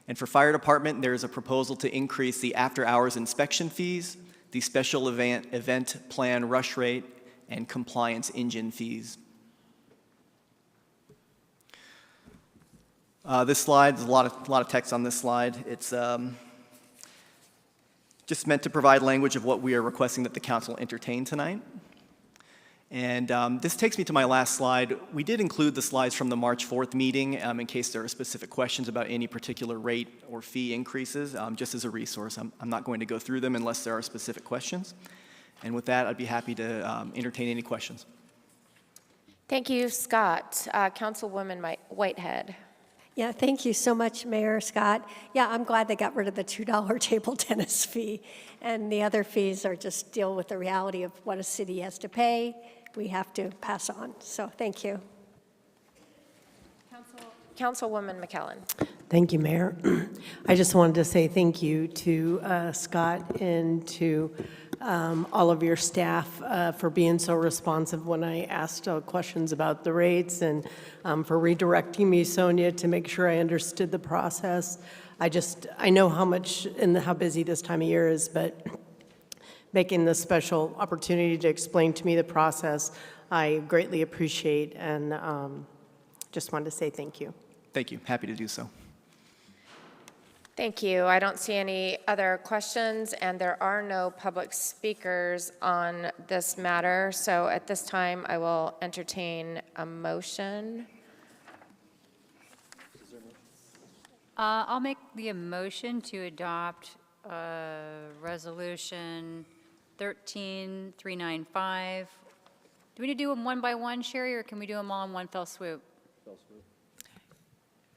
And for fire department, there's a proposal to increase the after-hours inspection fees, the special event plan rush rate, and compliance engine fees. This slide, there's a lot of text on this slide. It's just meant to provide language of what we are requesting that the council entertain tonight. And this takes me to my last slide. We did include the slides from the March 4th meeting in case there are specific questions about any particular rate or fee increases, just as a resource. I'm not going to go through them unless there are specific questions. And with that, I'd be happy to entertain any questions. Thank you, Scott. Councilwoman Whitehead. Yeah, thank you so much, Mayor Scott. Yeah, I'm glad they got rid of the $2 table tennis fee. And the other fees are just deal with the reality of what a city has to pay. We have to pass on. So thank you. Councilwoman McKellen. Thank you, Mayor. I just wanted to say thank you to Scott and to all of your staff for being so responsive when I asked questions about the rates, and for redirecting me, Sonia, to make sure I understood the process. I know how much and how busy this time of year is, but making this special opportunity to explain to me the process, I greatly appreciate, and just wanted to say thank you. Thank you. Happy to do so. Thank you. I don't see any other questions, and there are no public speakers on this matter. So at this time, I will entertain a motion. I'll make the motion to adopt Resolution 13395. Do we need to do them one by one, Sherry, or can we do them all in one fell swoop?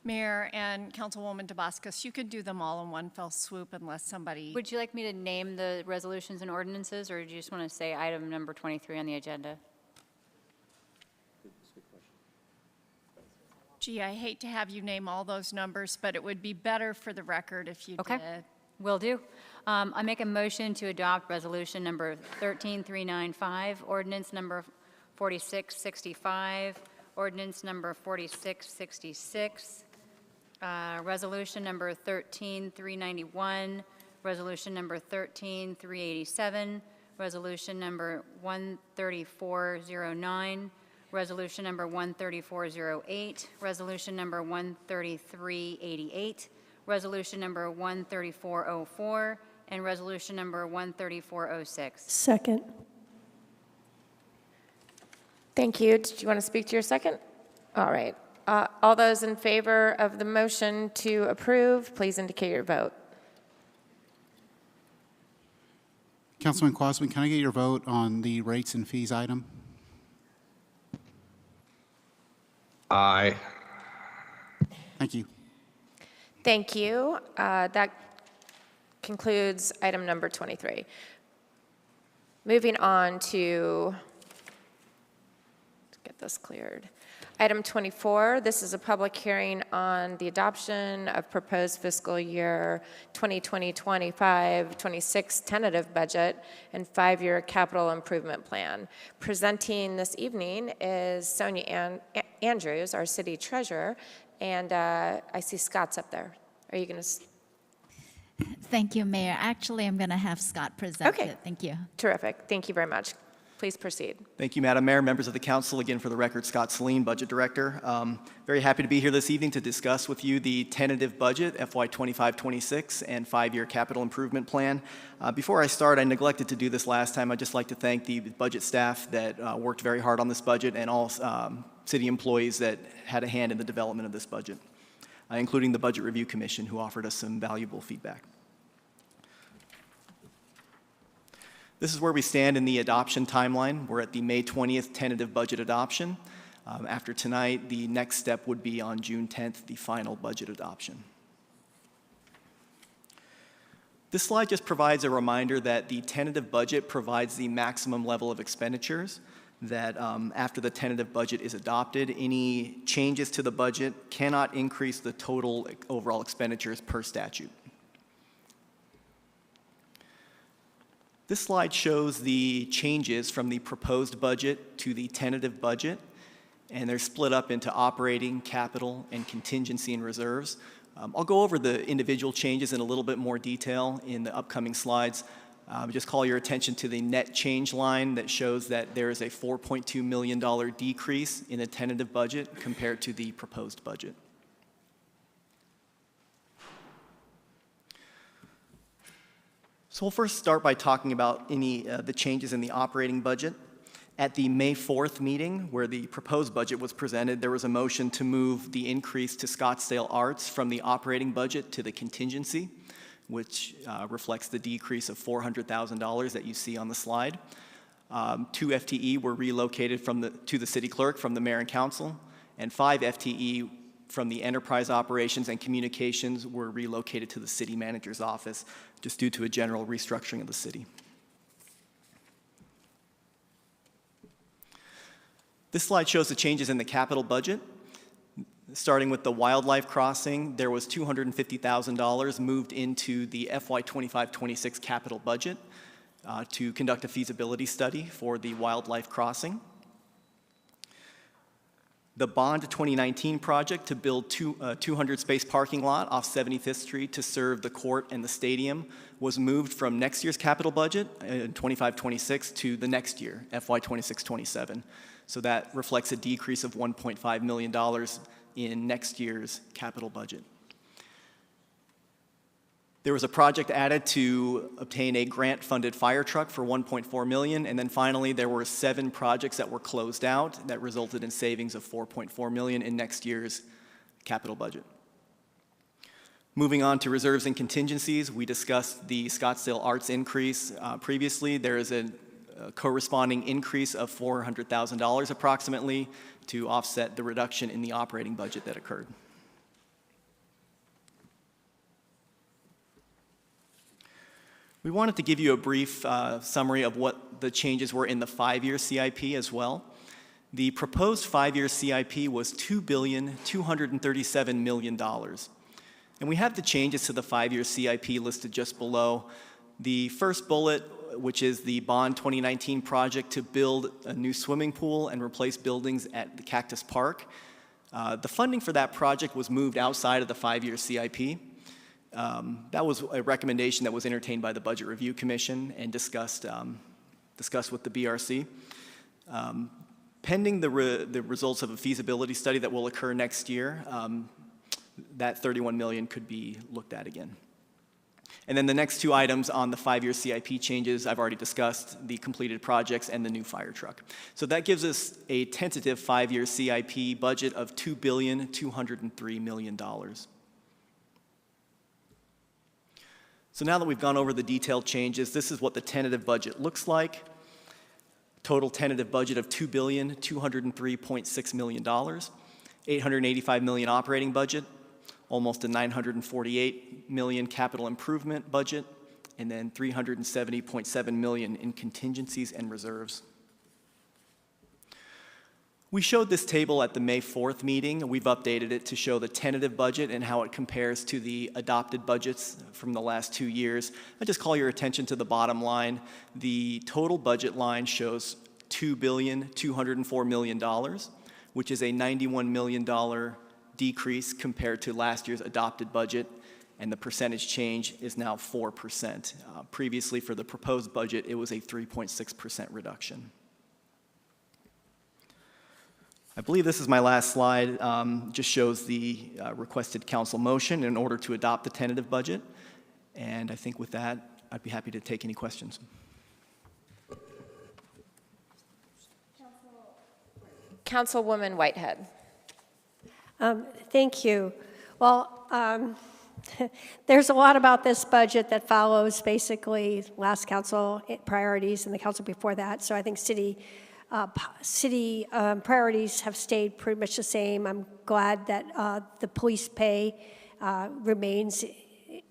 Mayor and Councilwoman DeBascus, you could do them all in one fell swoop unless somebody... Would you like me to name the resolutions and ordinances, or do you just want to say item number 23 on the agenda? Gee, I hate to have you name all those numbers, but it would be better for the record if you Okay. did. Will do. I make a motion to adopt resolution number 13395, ordinance number 4665, ordinance number 4666, resolution number 13391, resolution number 13387, resolution number 13409, resolution number 13408, resolution number 13388, resolution number 13404, and resolution number 13406. Second. Thank you. Did you want to speak to your second? All right. All those in favor of the motion to approve, please indicate your vote. Councilman Quasman, can I get your vote on the rates and fees item? Aye. Thank you. Thank you. That concludes item number 23. Moving on to, let's get this cleared. Item 24, this is a public hearing on the adoption of proposed fiscal year 2020-25-26 tentative budget and 5-year capital improvement plan. Presenting this evening is Sonia Andrews, our city treasurer, and I see Scott's up there. Are you going to? Thank you, Mayor. Actually, I'm going to have Scott present Okay. it. Thank you. Terrific. Thank you very much. Please proceed. Thank you, Madam Mayor, members of the council. Again, for the record, Scott Saline, Budget Director. Very happy to be here this evening to discuss with you the tentative budget, FY 25-26, and 5-year capital improvement plan. Before I start, I neglected to do this last time. I'd just like to thank the budget staff that worked very hard on this budget and all city employees that had a hand in the development of this budget, including the Budget Review Commission, who offered us some valuable feedback. This is where we stand in the adoption timeline. We're at the May 20th tentative budget adoption. After tonight, the next step would be on June 10th, the final budget adoption. This slide just provides a reminder that the tentative budget provides the maximum level of expenditures, that after the tentative budget is adopted, any changes to the budget cannot increase the total overall expenditures per statute. This slide shows the changes from the proposed budget to the tentative budget, and they're split up into operating, capital, and contingency and reserves. I'll go over the individual changes in a little bit more detail in the upcoming slides. Just call your attention to the net change line that shows that there is a $4.2 million decrease in the tentative budget compared to the proposed budget. So we'll first start by talking about the changes in the operating budget. At the May 4th meeting, where the proposed budget was presented, there was a motion to move the increase to Scottsdale Arts from the operating budget to the contingency, which reflects the decrease of $400,000 that you see on the slide. 2 FTE were relocated to the city clerk from the mayor and council, and 5 FTE from the enterprise operations and communications were relocated to the city manager's office, just due to a general restructuring of the city. This slide shows the changes in the capital budget. Starting with the wildlife crossing, there was $250,000 moved into the FY 25-26 capital budget to conduct a feasibility study for the wildlife crossing. The Bond 2019 project to build 200 space parking lot off 75th Street to serve the court and the stadium was moved from next year's capital budget in 25-26 to the next year, FY 26-27. So that reflects a decrease of $1.5 million in next year's capital budget. There was a project added to obtain a grant-funded fire truck for $1.4 million, and then finally there were 7 projects that were closed out that resulted in savings of $4.4 million in next year's capital budget. Moving on to reserves and contingencies, we discussed the Scottsdale Arts increase previously. There is a corresponding increase of $400,000 approximately to offset the reduction in the operating budget that occurred. We wanted to give you a brief summary of what the changes were in the 5-year CIP as well. The proposed 5-year CIP was $2,237 million. And we have the changes to the 5-year CIP listed just below. The first bullet, which is the Bond 2019 project to build a new swimming pool and replace buildings at the Cactus Park. The funding for that project was moved outside of the 5-year CIP. That was a recommendation that was entertained by the Budget Review Commission and discussed with the BRC. Pending the results of a feasibility study that will occur next year, that $31 million could be looked at again. And then the next two items on the 5-year CIP changes, I've already discussed, the completed projects and the new fire truck. So that gives us a tentative 5-year CIP budget of $2,203 million. So now that we've gone over the detailed changes, this is what the tentative budget looks like. Total tentative budget of $2,203.6 million, $885 million operating budget, almost a $948 million capital improvement budget, and then $370.7 million in contingencies and reserves. We showed this table at the May 4th meeting. We've updated it to show the tentative budget and how it compares to the adopted budgets from the last 2 years. I just call your attention to the bottom line. The total budget line shows $2,204 million, which is a $91 million decrease compared to last year's adopted budget, and the percentage change is now 4%. Previously, for the proposed budget, it was a 3.6% reduction. I believe this is my last slide. Just shows the requested council motion in order to adopt the tentative budget. And I think with that, I'd be happy to take any questions. Councilwoman Whitehead. Thank you. Well, there's a lot about this budget that follows basically last council priorities and the council before that. So I think city priorities have stayed pretty much the same. I'm glad that the police pay remains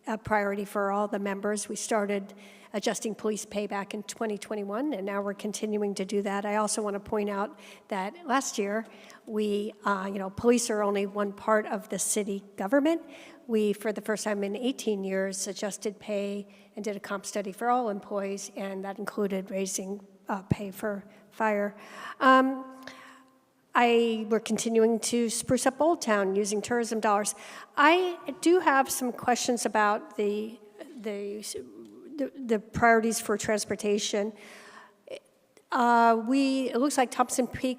a priority for all the members. We started adjusting police pay back in 2021, and now we're continuing to do that. I also want to point out that last year, police are only one part of the city government. We, for the first time in 18 years, adjusted pay and did a comp study for all employees, and that included raising pay for fire. We're continuing to spruce up Old Town using tourism dollars. I do have some questions about the priorities for transportation. It looks like Thompson Peak,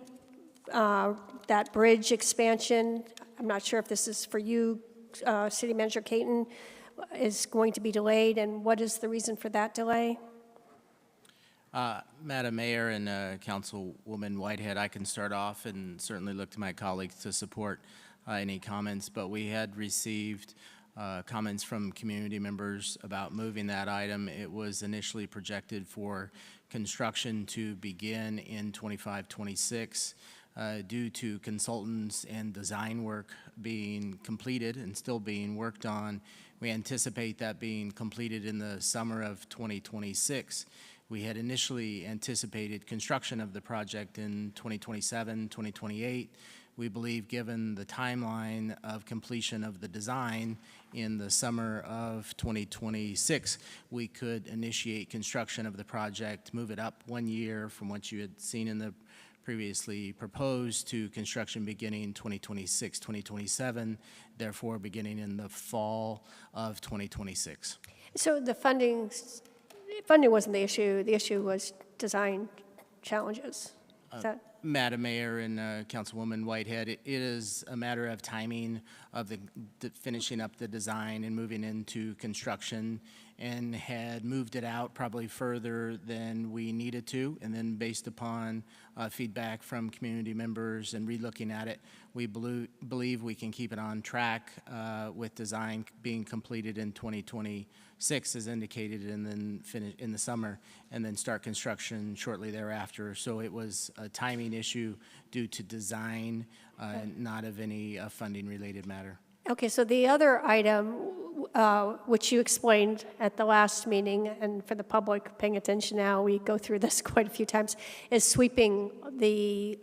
that bridge expansion, I'm not sure if this is for you, City Manager Caton, is going to be delayed, and what is the reason for that delay? Madam Mayor and Councilwoman Whitehead, I can start off and certainly look to my colleagues to support any comments, but we had received comments from community members about moving that item. It was initially projected for construction to begin in 25-26. Due to consultants and design work being completed and still being worked on, we anticipate that being completed in the summer of 2026. We had initially anticipated construction of the project in 2027, 2028. We believe, given the timeline of completion of the design in the summer of 2026, we could initiate construction of the project, move it up 1 year from what you had seen in the previously proposed to construction beginning 2026, 2027, therefore beginning in the fall of 2026. So the funding wasn't the issue was design challenges. Is that? Madam Mayor and Councilwoman Whitehead, it is a matter of timing of the finishing up the design and moving into construction. and had moved it out probably further than we needed to. And then based upon feedback from community members and relooking at it, we believe we can keep it on track with design being completed in 2026 as indicated, and then finish in the summer, and then start construction shortly thereafter. So it was a timing issue due to design, not of any funding related matter. Okay, so the other item, which you explained at the last meeting, and for the public paying attention now, we go through this quite a few times, is sweeping the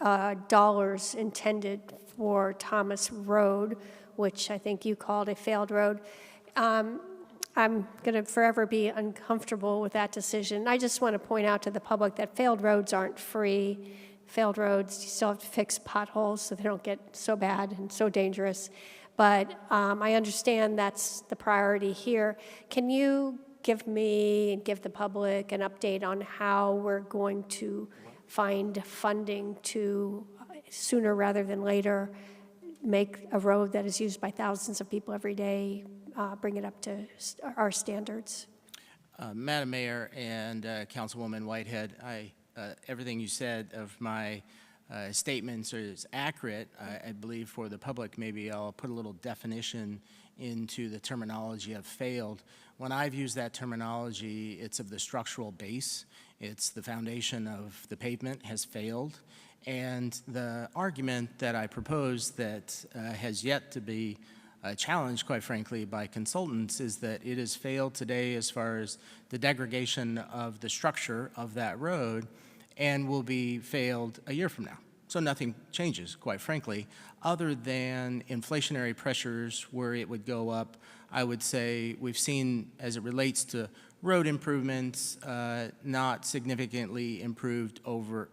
dollars intended for Thomas Road, which I think you called a failed road. I'm going to forever be uncomfortable with that decision. I just want to point out to the public that failed roads aren't free. Failed roads, you still have to fix potholes so they don't get so bad and so dangerous. But I understand that's the priority here. Can you give me and give the public an update on how we're going to find funding to, sooner rather than later, make a road that is used by thousands of people every day, bring it up to our standards? Madam Mayor and Councilwoman Whitehead, everything you said of my statements is accurate. I believe for the public, maybe I'll put a little definition into the terminology of failed. When I've used that terminology, it's of the structural base. It's the foundation of the pavement has failed. And the argument that I propose that has yet to be challenged, quite frankly, by consultants is that it has failed today as far as the degradation of the structure of that road, and will be failed a year from now. So nothing changes, quite frankly, other than inflationary pressures where it would go up. I would say we've seen, as it relates to road improvements, not significantly increased over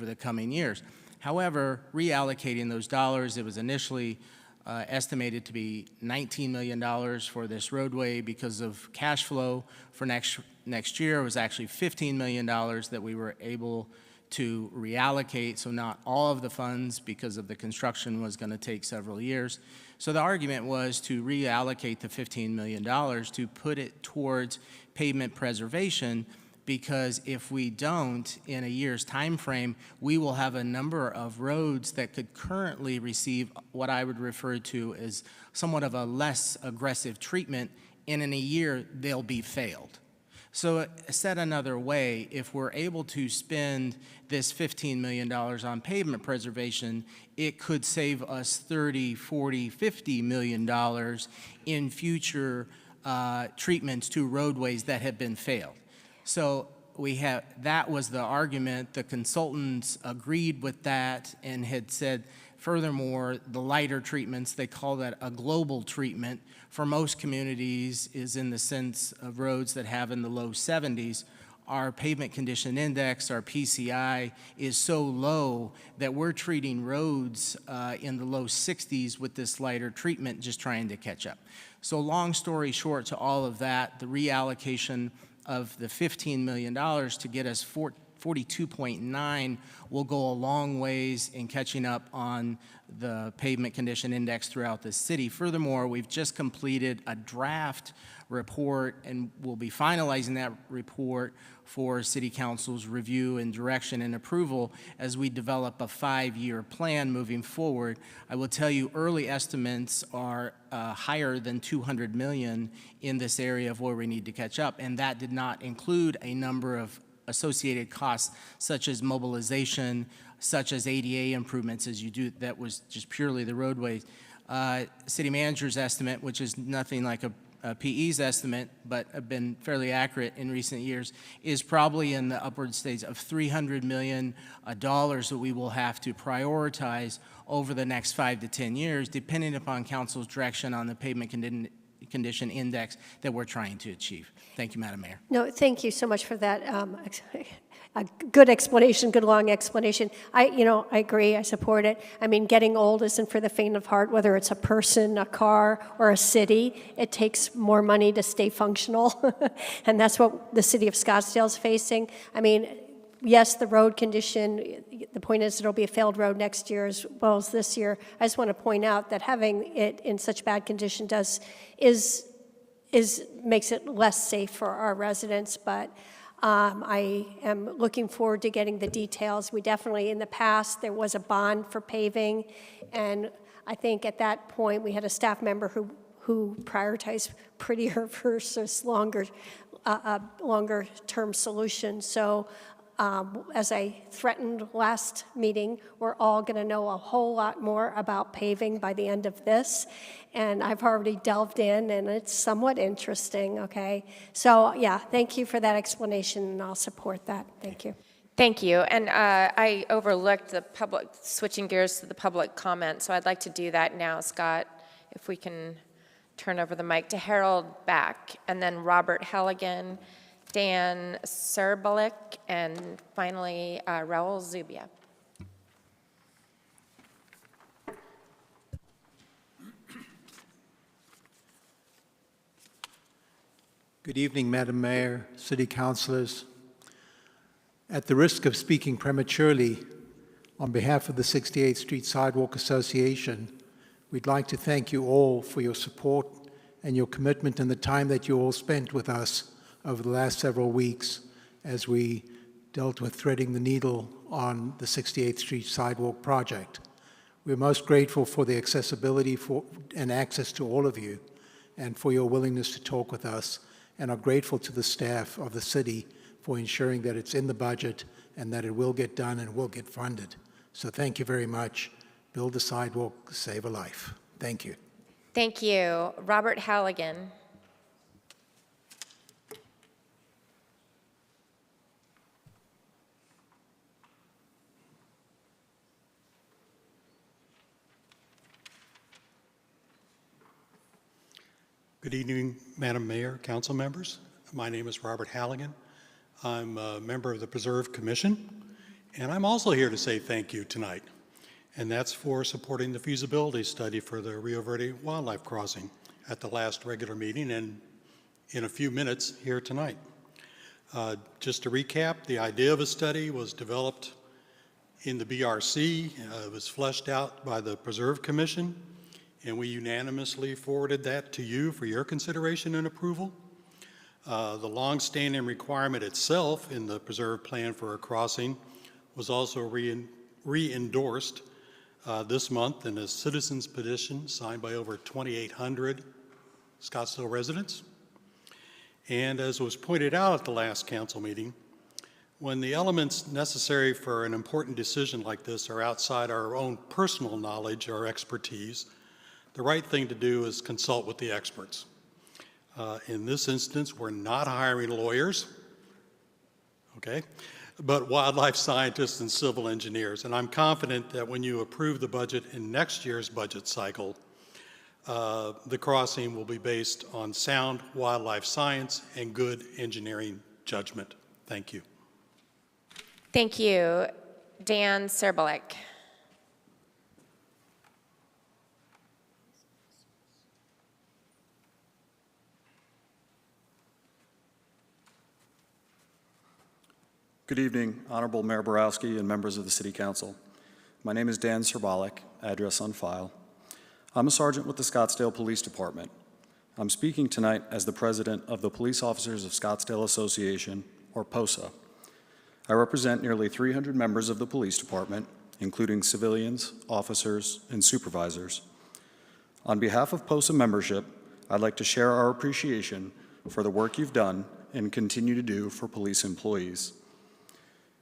the coming years. However, reallocating those dollars, it was initially estimated to be $19 million for this roadway because of cash flow for next year. It was actually $15 million that we were able to reallocate, so not all of the funds because of the construction was going to take several years. So the argument was to reallocate the $15 million to put it towards pavement preservation, because if we don't, in a year's time frame, we will have a number of roads that could currently receive what I would refer to as somewhat of a less aggressive treatment, and in a year, they'll be failed. So said another way, if we're able to spend this $15 million on pavement preservation, it could save us $30, $40, $50 million in future treatments to roadways that have been failed. So that was the argument. The consultants agreed with that and had said, furthermore, the lighter treatments, they call that a global treatment, for most communities is in the sense of roads that have in the low 70s. Our pavement condition index, our PCI, is so low that we're treating roads in the low 60s with this lighter treatment, just trying to catch up. So long story short to all of that, the reallocation of the $15 million to get us 42.9 will go a long ways in catching up on the pavement condition index throughout the city. Furthermore, we've just completed a draft report, and we'll be finalizing that report for City Council's review and direction and approval as we develop a 5-year plan moving forward. I will tell you early estimates are higher than $200 million in this area of where we need to catch up, and that did not include a number of associated costs such as mobilization, such as ADA improvements as you do. That was just purely the roadways. City manager's estimate, which is nothing like a PE's estimate, but have been fairly accurate in recent years, is probably in the upward stage of $300 million that we will have to prioritize over the next 5 to 10 years, depending upon council's direction on the pavement condition index that we're trying to achieve. Thank you, Madam Mayor. No, thank you so much for that. A good explanation, good long explanation. I agree, I support it. I mean, getting old isn't for the faint of heart, whether it's a person, a car, or a city. It takes more money to stay functional, and that's what the city of Scottsdale is facing. I mean, yes, the road condition, the point is it'll be a failed road next year as well as this year. I just want to point out that having it in such bad condition is makes it less safe for our residents, but I am looking forward to getting the details. We definitely, in the past, there was a bond for paving, and I think at that point, we had a staff member who prioritized prettier versus longer-term solutions. So as I threatened last meeting, we're all going to know a whole lot more about paving by the end of this. And I've already delved in, and it's somewhat interesting, okay? So, yeah, thank you for that explanation, and I'll support that. Thank you. Thank you. And I overlooked the public, switching gears to the public comment, so I'd like to do that now, Scott, if we can turn over the mic to Harold Back, and then Robert Halligan, Dan Serbelik, and finally Raul Zubia. Good evening, Madam Mayor, City Councilors. At the risk of speaking prematurely, on behalf of the 68th Street Sidewalk Association, we'd like to thank you all for your support and your commitment and the time that you all spent with us over the last several weeks as we dealt with threading the needle on the 68th Street Sidewalk project. We're most grateful for the accessibility and access to all of you and for your willingness to talk with us, and are grateful to the staff of the city for ensuring that it's in the budget and that it will get done and will get funded. So thank you very much. Build a sidewalk, save a life. Thank you. Thank you. Robert Halligan. Good evening, Madam Mayor, council members. My name is Robert Halligan. I'm a member of the Preserve Commission, and I'm also here to say thank you tonight. And that's for supporting the feasibility study for the Rio Verde Wildlife Crossing at the last regular meeting and in a few minutes here tonight. Just to recap, the idea of a study was developed in the BRC. It was fleshed out by the Preserve Commission, and we unanimously forwarded that to you for your consideration and approval. The long-standing requirement itself in the Preserve Plan for a crossing was also re-endorsed this month in a citizen's petition signed by over 2,800 Scottsdale residents. And as was pointed out at the last council meeting, when the elements necessary for an important decision like this are outside our own personal knowledge or expertise, the right thing to do is consult with the experts. In this instance, we're not hiring lawyers, okay, but wildlife scientists and civil engineers. And I'm confident that when you approve the budget in next year's budget cycle, the crossing will be based on sound wildlife science and good engineering judgment. Thank you. Thank you. Dan Serbelik. Good evening, Honorable Mayor Borowski and members of the City Council. My name is Dan Serbelik, address on file. I'm a sergeant with the Scottsdale Police Department. I'm speaking tonight as the president of the Police Officers of Scottsdale Association, or POSA. I represent nearly 300 members of the police department, including civilians, officers, and supervisors. On behalf of POSA membership, I'd like to share our appreciation for the work you've done and continue to do for police employees.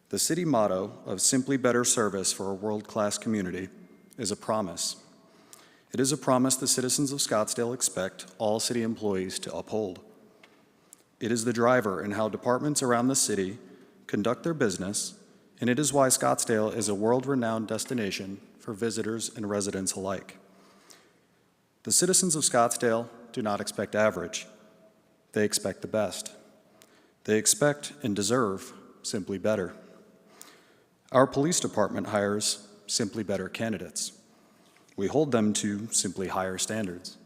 The city motto of simply better service for a world-class community is a promise. It is a promise the citizens of Scottsdale expect all city employees to uphold. It is the driver in how departments around the city conduct their business, and it is why Scottsdale is a world-renowned destination for visitors and residents alike. The citizens of Scottsdale do not expect average. They expect the best. They expect and deserve simply better. Our police department hires simply better candidates. We hold them to simply higher standards.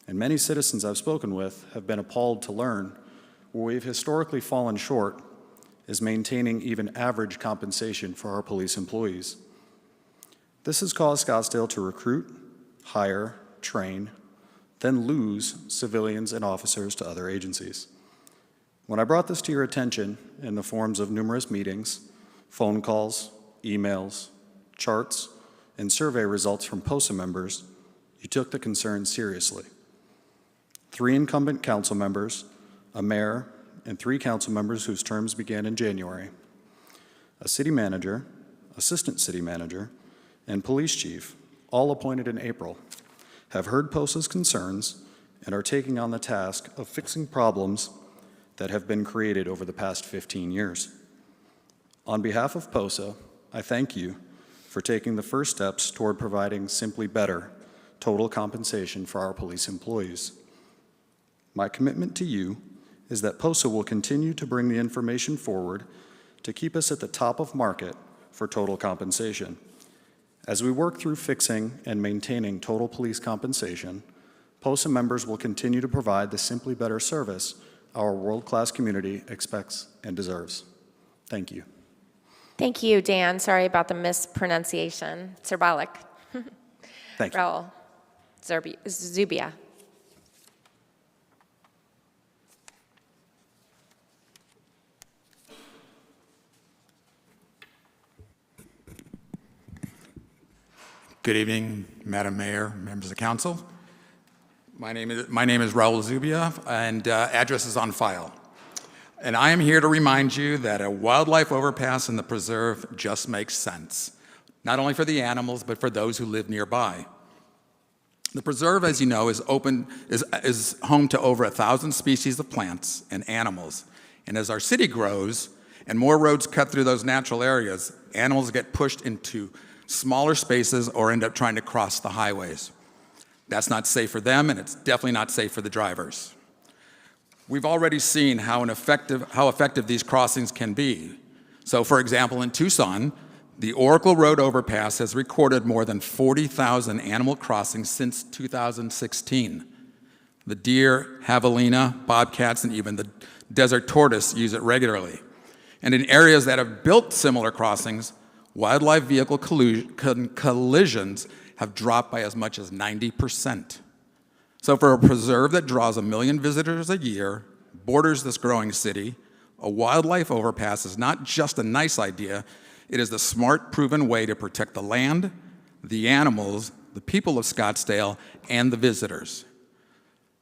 And many citizens I've spoken with have been appalled to learn where we've historically fallen short is maintaining even average compensation for our police employees. This has caused Scottsdale to recruit, hire, train, then lose civilians and officers to other agencies. When I brought this to your attention in the forms of numerous meetings, phone calls, emails, charts, and survey results from POSA members, you took the concern seriously. 3 incumbent council members, a mayor, and 3 council members whose terms began in January, a city manager, assistant city manager, and police chief, all appointed in April, have heard POSA's concerns and are taking on the task of fixing problems that have been created over the past 15 years. On behalf of POSA, I thank you for taking the first steps toward providing simply better total compensation for our police employees. My commitment to you is that POSA will continue to bring the information forward to keep us at the top of market for total compensation. As we work through fixing and maintaining total police compensation, POSA members will continue to provide the simply better service our world-class community expects and deserves. Thank you. Thank you, Dan. Sorry about the mispronunciation. Serbalic. Thank you. Raul Zubia. Good evening, Madam Mayor, members of the council. My name is Raul Zubia, and address is on file. And I am here to remind you that a wildlife overpass in the preserve just makes sense, not only for the animals, but for those who live nearby. The preserve, as you know, is home to over 1,000 species of plants and animals. And as our city grows and more roads cut through those natural areas, animals get pushed into smaller spaces or end up trying to cross the highways. That's not safe for them, and it's definitely not safe for the drivers. We've already seen how effective these crossings can be. So, for example, in Tucson, the Oracle Road overpass has recorded more than 40,000 animal crossings since 2016. The deer, javelina, bobcats, and even the desert tortoise use it regularly. And in areas that have built similar crossings, wildlife vehicle collisions have dropped by as much as 90%. So for a preserve that draws 1 million visitors a year, borders this growing city, a wildlife overpass is not just a nice idea, it is the smart, proven way to protect the land, the animals, the people of Scottsdale, and the visitors.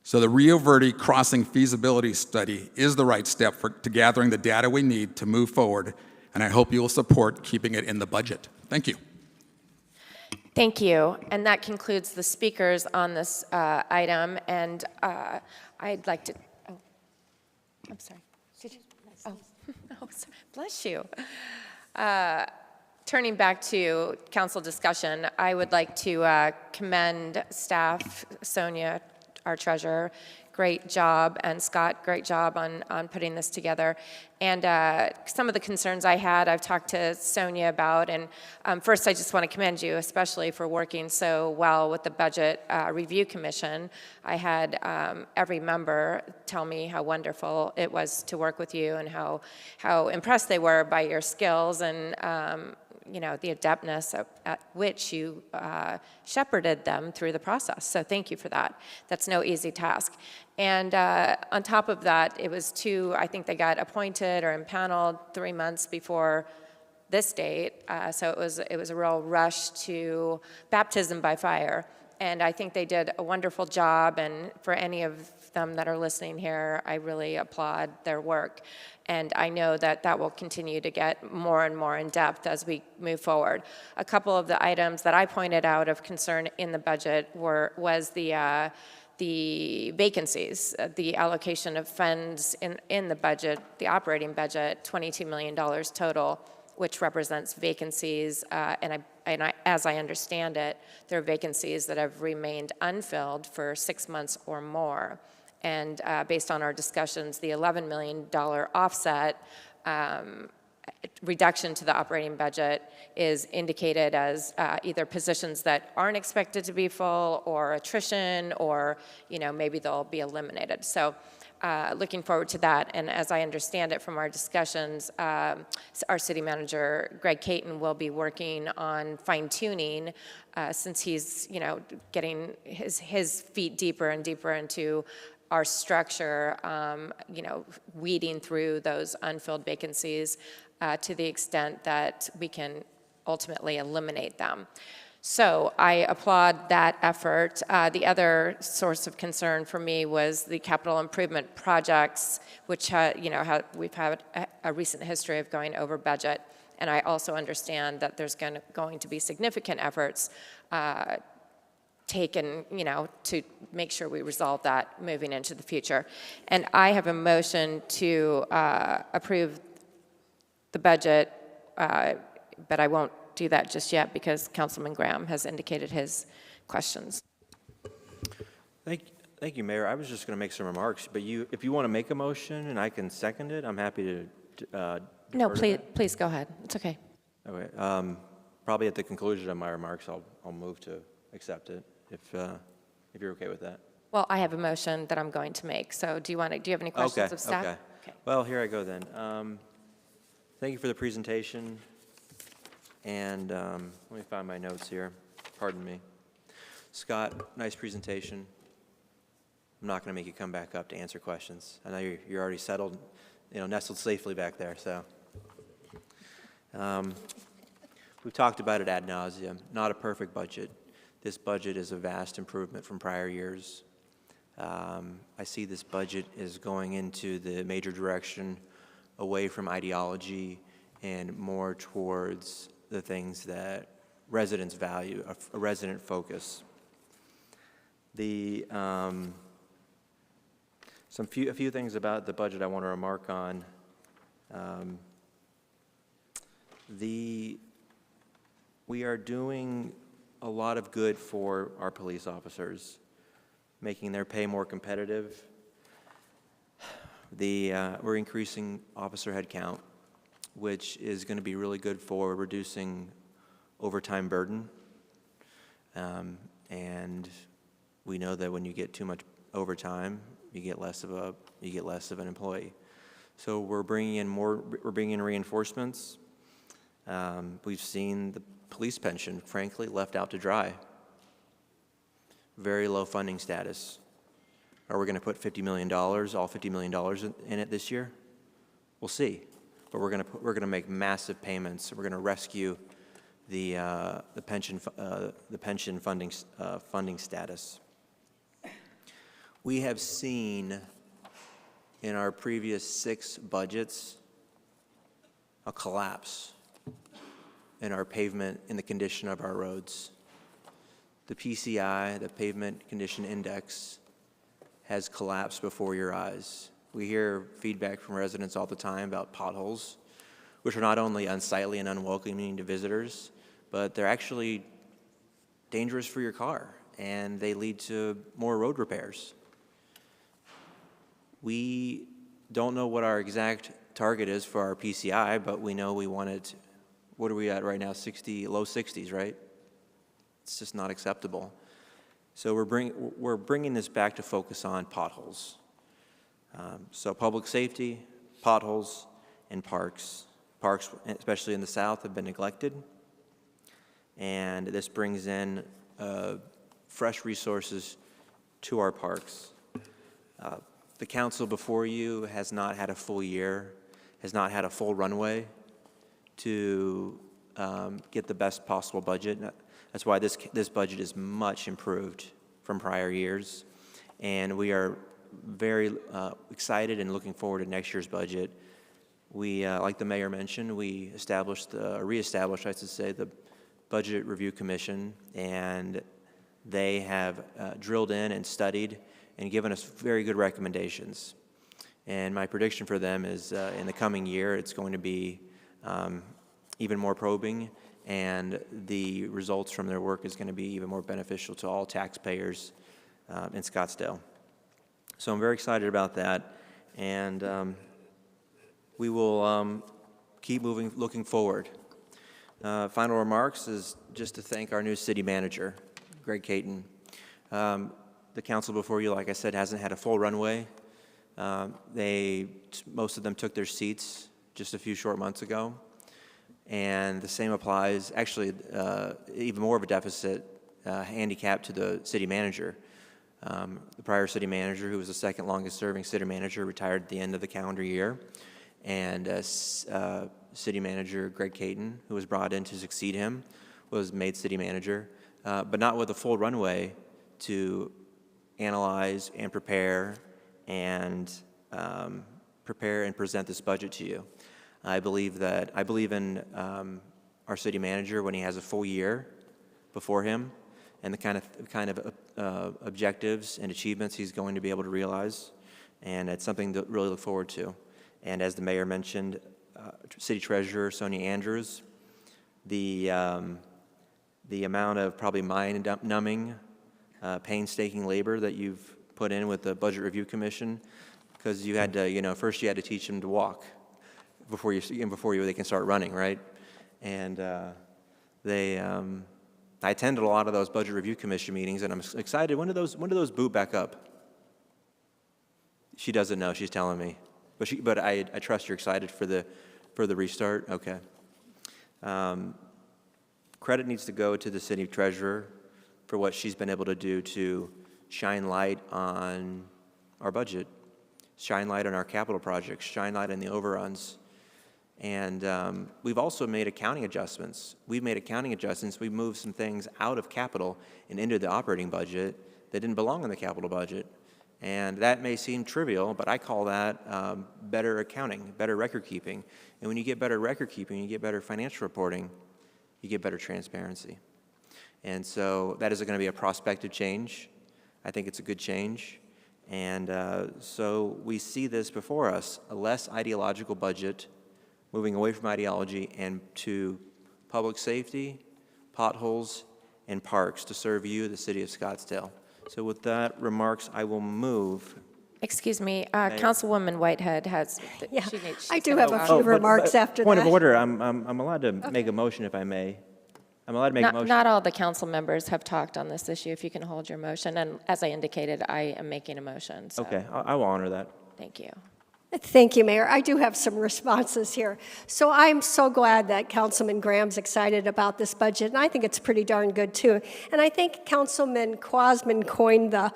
So the Rio Verde crossing feasibility study is the right step to gathering the data we need to move forward, and I hope you will support keeping it in the budget. Thank you. Thank you. And that concludes the speakers on this item. And I'd like to, oh, I'm sorry. Oh, bless you. Turning back to council discussion, I would like to commend staff, Sonia, our treasurer, great job, and Scott, great job on putting this together. And some of the concerns I had, I've talked to Sonia about, and first I just want to commend you, especially for working so well with the Budget Review Commission. I had every member tell me how wonderful it was to work with you and how impressed they were by your skills and you know, the adeptness at which you shepherded them through the process. So thank you for that. That's no easy task. And on top of that, it was I think they got appointed or impaneled 3 months before this date. So it was a real rush to baptism by fire. And I think they did a wonderful job. And for any of them that are listening here, I really applaud their work. And I know that that will continue to get more and more in depth as we move forward. A couple of the items that I pointed out of concern in the budget was the vacancies, the allocation of funds in the budget, the operating budget, $22 million total, which represents vacancies, as I understand it, there are vacancies that have remained unfilled for 6 months or more. And based on our discussions, the $11 million offset reduction to the operating budget is indicated as either positions that aren't expected to be full or attrition or, you know, maybe they'll be eliminated. So looking forward to that. And as I understand it from our discussions, our city manager, Greg Caton, will be working on fine-tuning since he's, getting his feet deeper and deeper into our structure, weeding through those unfilled vacancies to the extent that we can ultimately eliminate them. So I applaud that effort. The other source of concern for me was the capital improvement projects, which we've had a recent history of going over budget. And I also understand that there's going to be significant efforts taken, to make sure we resolve that moving into the future. And I have a motion to approve the budget, but I won't do that just yet because Councilman Graham has indicated his questions. Thank you, Mayor. I was just going to make some remarks, but if you want to make a motion and I can second it, I'm happy to No, please go ahead. It's okay. Okay. Probably at the conclusion of my remarks, I'll move to accept it if you're okay with that. Well, I have a motion that I'm going to make. So do you have any questions of staff? Okay. Well, here I go then. Thank you for the presentation. And let me find my notes here. Pardon me. Scott, nice presentation. I'm not going to make you come back up to answer questions. I know you're already settled, nestled safely back there. So we've talked about it ad nauseum. Not a perfect budget. This budget is a vast improvement from prior years. I see this budget is going into the major direction away from ideology and more towards the things that residents value, a resident focus. A few things about the budget I want to remark on. We are doing a lot of good for our police officers, making their pay more competitive. We're increasing officer headcount, which is going to be really good for reducing overtime burden. And we know that when you get too much overtime, you get less of an employee. So we're bringing in reinforcements. We've seen the police pension, frankly, left out to dry. Very low funding status. Are we going to put $50 million, all $50 million in it this year? We'll see. But we're going to make massive payments. We're going to rescue the pension funding status. We have seen in our previous 6 budgets a collapse in our pavement, in the condition of our roads. The PCI, the Pavement Condition Index, has collapsed before your eyes. We hear feedback from residents all the time about potholes, which are not only unsightly and unwelcoming to visitors, but they're actually dangerous for your car, and they lead to more road repairs. We don't know what our exact target is for our PCI, but we know we want it, what are we at right now, low 60s, right? It's just not acceptable. So we're bringing this back to focus on potholes. So public safety, potholes, and parks. Parks, especially in the south, have been neglected. And this brings in fresh resources to our parks. The council before you has not had a full year, has not had a full runway to get the best possible budget. That's why this budget is much improved from prior years. And we are very excited and looking forward to next year's budget. We, like the mayor mentioned, we reestablished, I should say, the Budget Review Commission, and they have drilled in and studied and given us very good recommendations. And my prediction for them is in the coming year, it's going to be even more probing, and the results from their work is going to be even more beneficial to all taxpayers in Scottsdale. So I'm very excited about that, and we will keep looking forward. Final remarks is just to thank our new city manager, Greg Caton. The council before you, like I said, hasn't had a full runway Most of them took their seats just a few short months ago. And the same applies, actually, even more of a deficit handicap to the city manager. The prior city manager, who was the second longest serving city manager, retired at the end of the calendar year. And city manager Greg Caton, who was brought in to succeed him, was made city manager, but not with a full runway to analyze and prepare and present this budget to you. I believe in our city manager when he has a full year before him, and the kind of objectives and achievements he's going to be able to realize, and it's something to really look forward to. And as the mayor mentioned, City Treasurer Sonia Andrews, the amount of probably mind-numbing, painstaking labor that you've put in with the Budget Review Commission, because you had to, first you had to teach them to walk before they can start running, right? And I attended a lot of those Budget Review Commission meetings, and I'm excited. When do those boot back up? She doesn't know. She's telling me, but I trust you're excited for the restart. Okay. Credit needs to go to the city treasurer for what she's been able to do to shine light on our budget, shine light on our capital projects, shine light on the overruns. And we've also made accounting adjustments. We've moved some things out of capital and into the operating budget that didn't belong in the capital budget. And that may seem trivial, but I call that better accounting, better record keeping. And when you get better record keeping, you get better financial reporting, you get better transparency. And so that is going to be a prospective change. I think it's a good change. And so we see this before us, a less ideological budget, moving away from ideology and to public safety, potholes, and parks to serve you, the city of Scottsdale. So with that remarks, I will move. Excuse me, Councilwoman Whitehead has. Yeah, she's I do gonna have go a out. few remarks after that. Point of order, I'm allowed to make a motion if I may. I'm allowed to make a motion. Not all the council members have talked on this issue. If you can hold your motion, and as I indicated, I am making a motion. So. Okay, I will honor that. Thank you. Thank you, Mayor. I do have some responses here. So I'm so glad that Councilman Graham's excited about this budget, and I think it's pretty darn good, too. And I think Councilman Quasman coined the,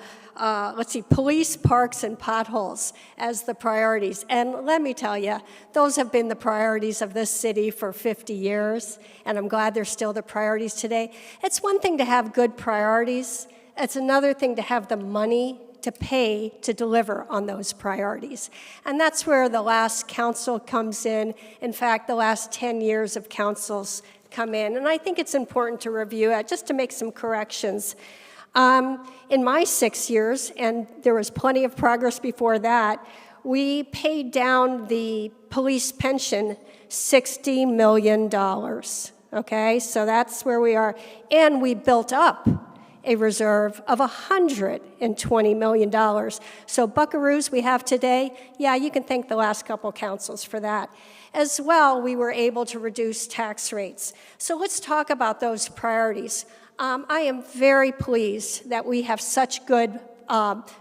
police, parks, and potholes as the priorities. And let me tell you, those have been the priorities of this city for 50 years, and I'm glad they're still the priorities today. It's one thing to have good priorities. It's another thing to have the money to pay to deliver on those priorities. And that's where the last council comes in. In fact, the last 10 years of councils come in. And I think it's important to review it, just to make some corrections. In my 6 years, and there was plenty of progress before that, we paid down the police pension $60 million, okay? So that's where we are. And we built up a reserve of $120 million. So buckaroos we have today, yeah, you can thank the last couple councils for that. As well, we were able to reduce tax rates. So let's talk about those priorities. I am very pleased that we have such good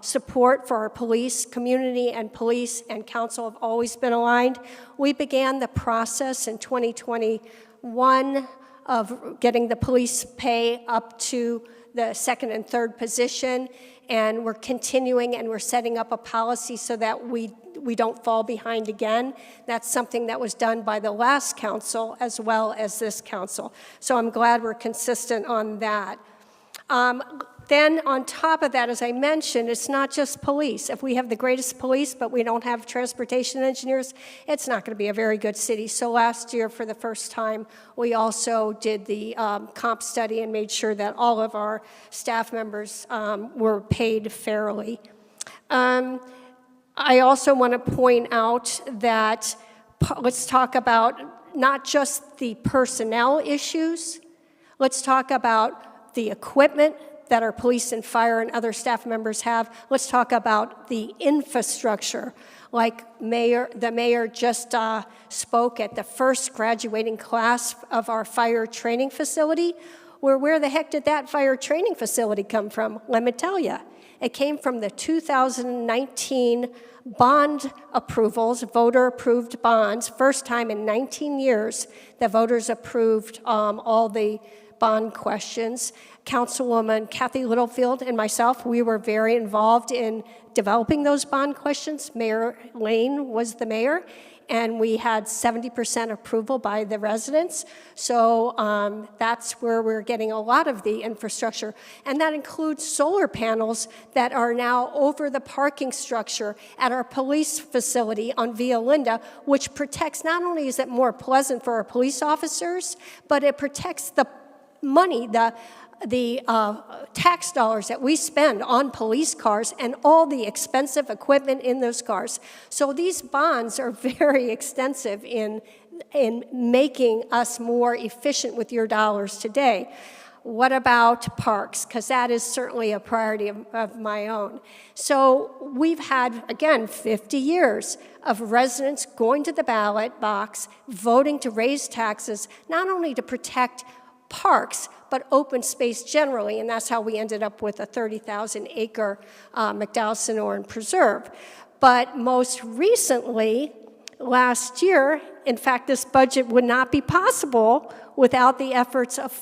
support for our police community, and police and council have always been aligned. We began the process in 2021 of getting the police pay up to the second and third position, and we're continuing and we're setting up a policy so that we don't fall behind again. That's something that was done by the last council as well as this council. So I'm glad we're consistent on that. Then on top of that, as I mentioned, it's not just police. If we have the greatest police but we don't have transportation engineers, it's not going to be a very good city. So last year, for the first time, we also did the comp study and made sure that all of our staff members were paid fairly. I also want to point out that let's talk about not just the personnel issues. Let's talk about the equipment that our police and fire and other staff members have. Let's talk about the infrastructure. Like the mayor just spoke at the first graduating class of our fire training facility. Where the heck did that fire training facility come from? Let me tell you. It came from the 2019 bond approvals, voter-approved bonds. First time in 19 years that voters approved all the bond questions. Councilwoman Kathy Littlefield and myself, we were very involved in developing those bond questions. Mayor Lane was the mayor, and we had 70% approval by the residents. So that's where we're getting a lot of the infrastructure. And that includes solar panels that are now over the parking structure at our police facility on Via Linda, which protects, not only is it more pleasant for our police officers, but it protects the money, the tax dollars that we spend on police cars and all the expensive equipment in those cars. So these bonds are very extensive in making us more efficient with your dollars today. What about parks? Because that is certainly a priority of my own. So we've had, again, 50 years of residents going to the ballot box, voting to raise taxes, not only to protect parks, but open space generally, and that's how we ended up with a 30,000-acre McDowell-Sonoran Preserve. But most recently, last year, in fact, this budget would not be possible without the efforts of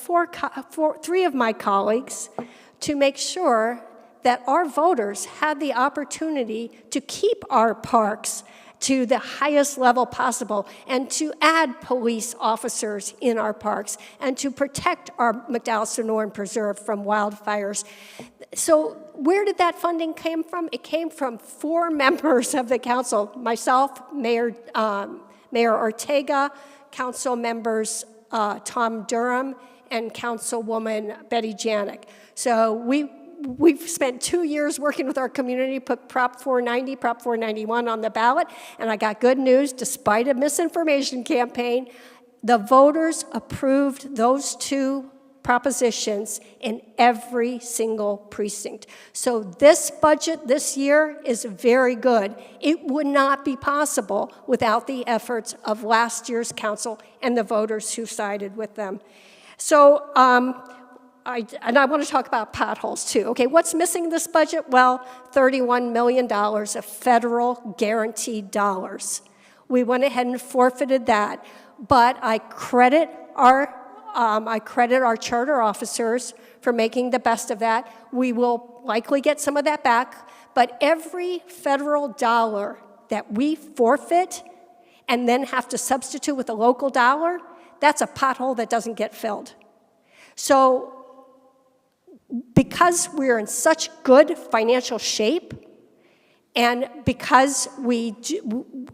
three of my colleagues to make sure that our voters had the opportunity to keep our parks to the highest level possible, and to add police officers in our parks, and to protect our McDowell-Sonoran Preserve from wildfires. So where did that funding come from? It came from 4 members of the council, myself, Mayor Ortega, council members Tom Durham, and Councilwoman Betty Janik. So we've spent 2 years working with our community, put Prop 490, Prop 491 on the ballot, and I got good news. Despite a misinformation campaign, the voters approved those 2 propositions in every single precinct. So this budget this year is very good. It would not be possible without the efforts of last year's council and the voters who sided with them. So, I want to talk about potholes too. Okay, what's missing in this budget? Well, $31 million of federal guaranteed dollars. We went ahead and forfeited that, but I credit our charter officers for making the best of that. We will likely get some of that back, but every federal dollar that we forfeit and then have to substitute with a local dollar, that's a pothole that doesn't get filled. So, because we're in such good financial shape, and because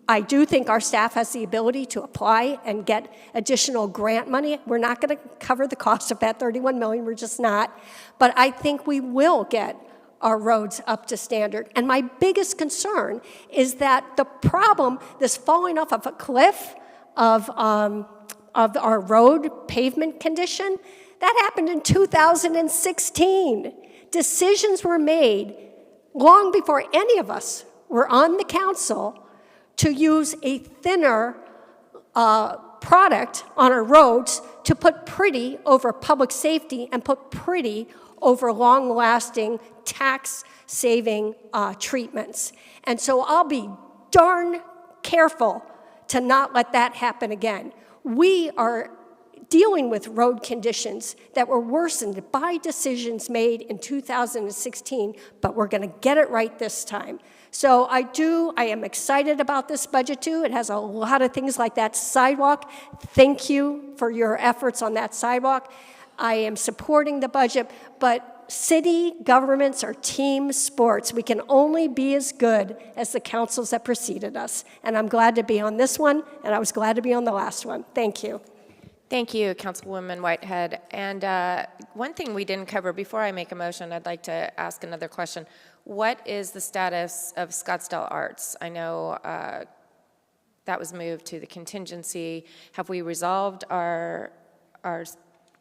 I do think our staff has the ability to apply and get additional grant money, we're not going to cover the cost of that $31 million, we're just not. But I think we will get our roads up to standard. And my biggest concern is that the problem, this falling off of a cliff of our road pavement condition, that happened in 2016. Decisions were made long before any of us were on the council to use a thinner product on our roads to put pretty over public safety and put pretty over long-lasting tax-saving treatments. And so I'll be darn careful to not let that happen again. We are dealing with road conditions that were worsened by decisions made in 2016, but we're going to get it right this time. So I am excited about this budget too. It has a lot of things like that sidewalk. Thank you for your efforts on that sidewalk. I am supporting the budget, but city governments are team sports. We can only be as good as the councils that preceded us. And I'm glad to be on this one, and I was glad to be on the last one. Thank you. Thank you, Councilwoman Whitehead. And one thing we didn't cover before I make a motion, I'd like to ask another question. What is the status of Scottsdale Arts? I know that was moved to the contingency. Have we resolved our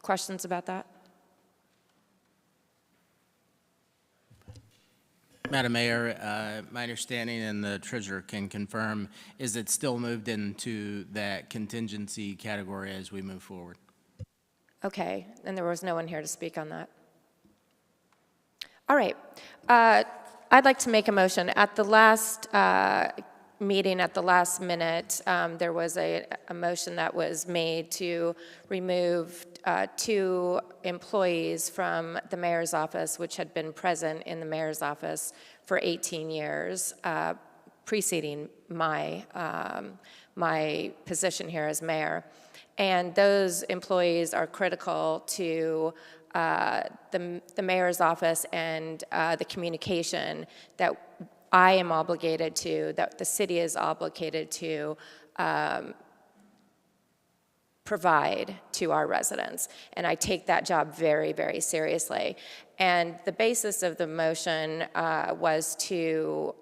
questions about that? Madam Mayor, my understanding, and the treasurer can confirm, is it still moved into that contingency category as we move forward? Okay, and there was no one here to speak on that. All right. I'd like to make a motion. At the last meeting, at the last minute, there was a motion that was made to remove 2 employees from the mayor's office, which had been present in the mayor's office for 18 years, preceding my position here as mayor. And those employees are critical to the mayor's office and the communication that I am obligated to, that the city is obligated to provide to our residents. And I take that job very, very seriously. And the basis of the motion was to,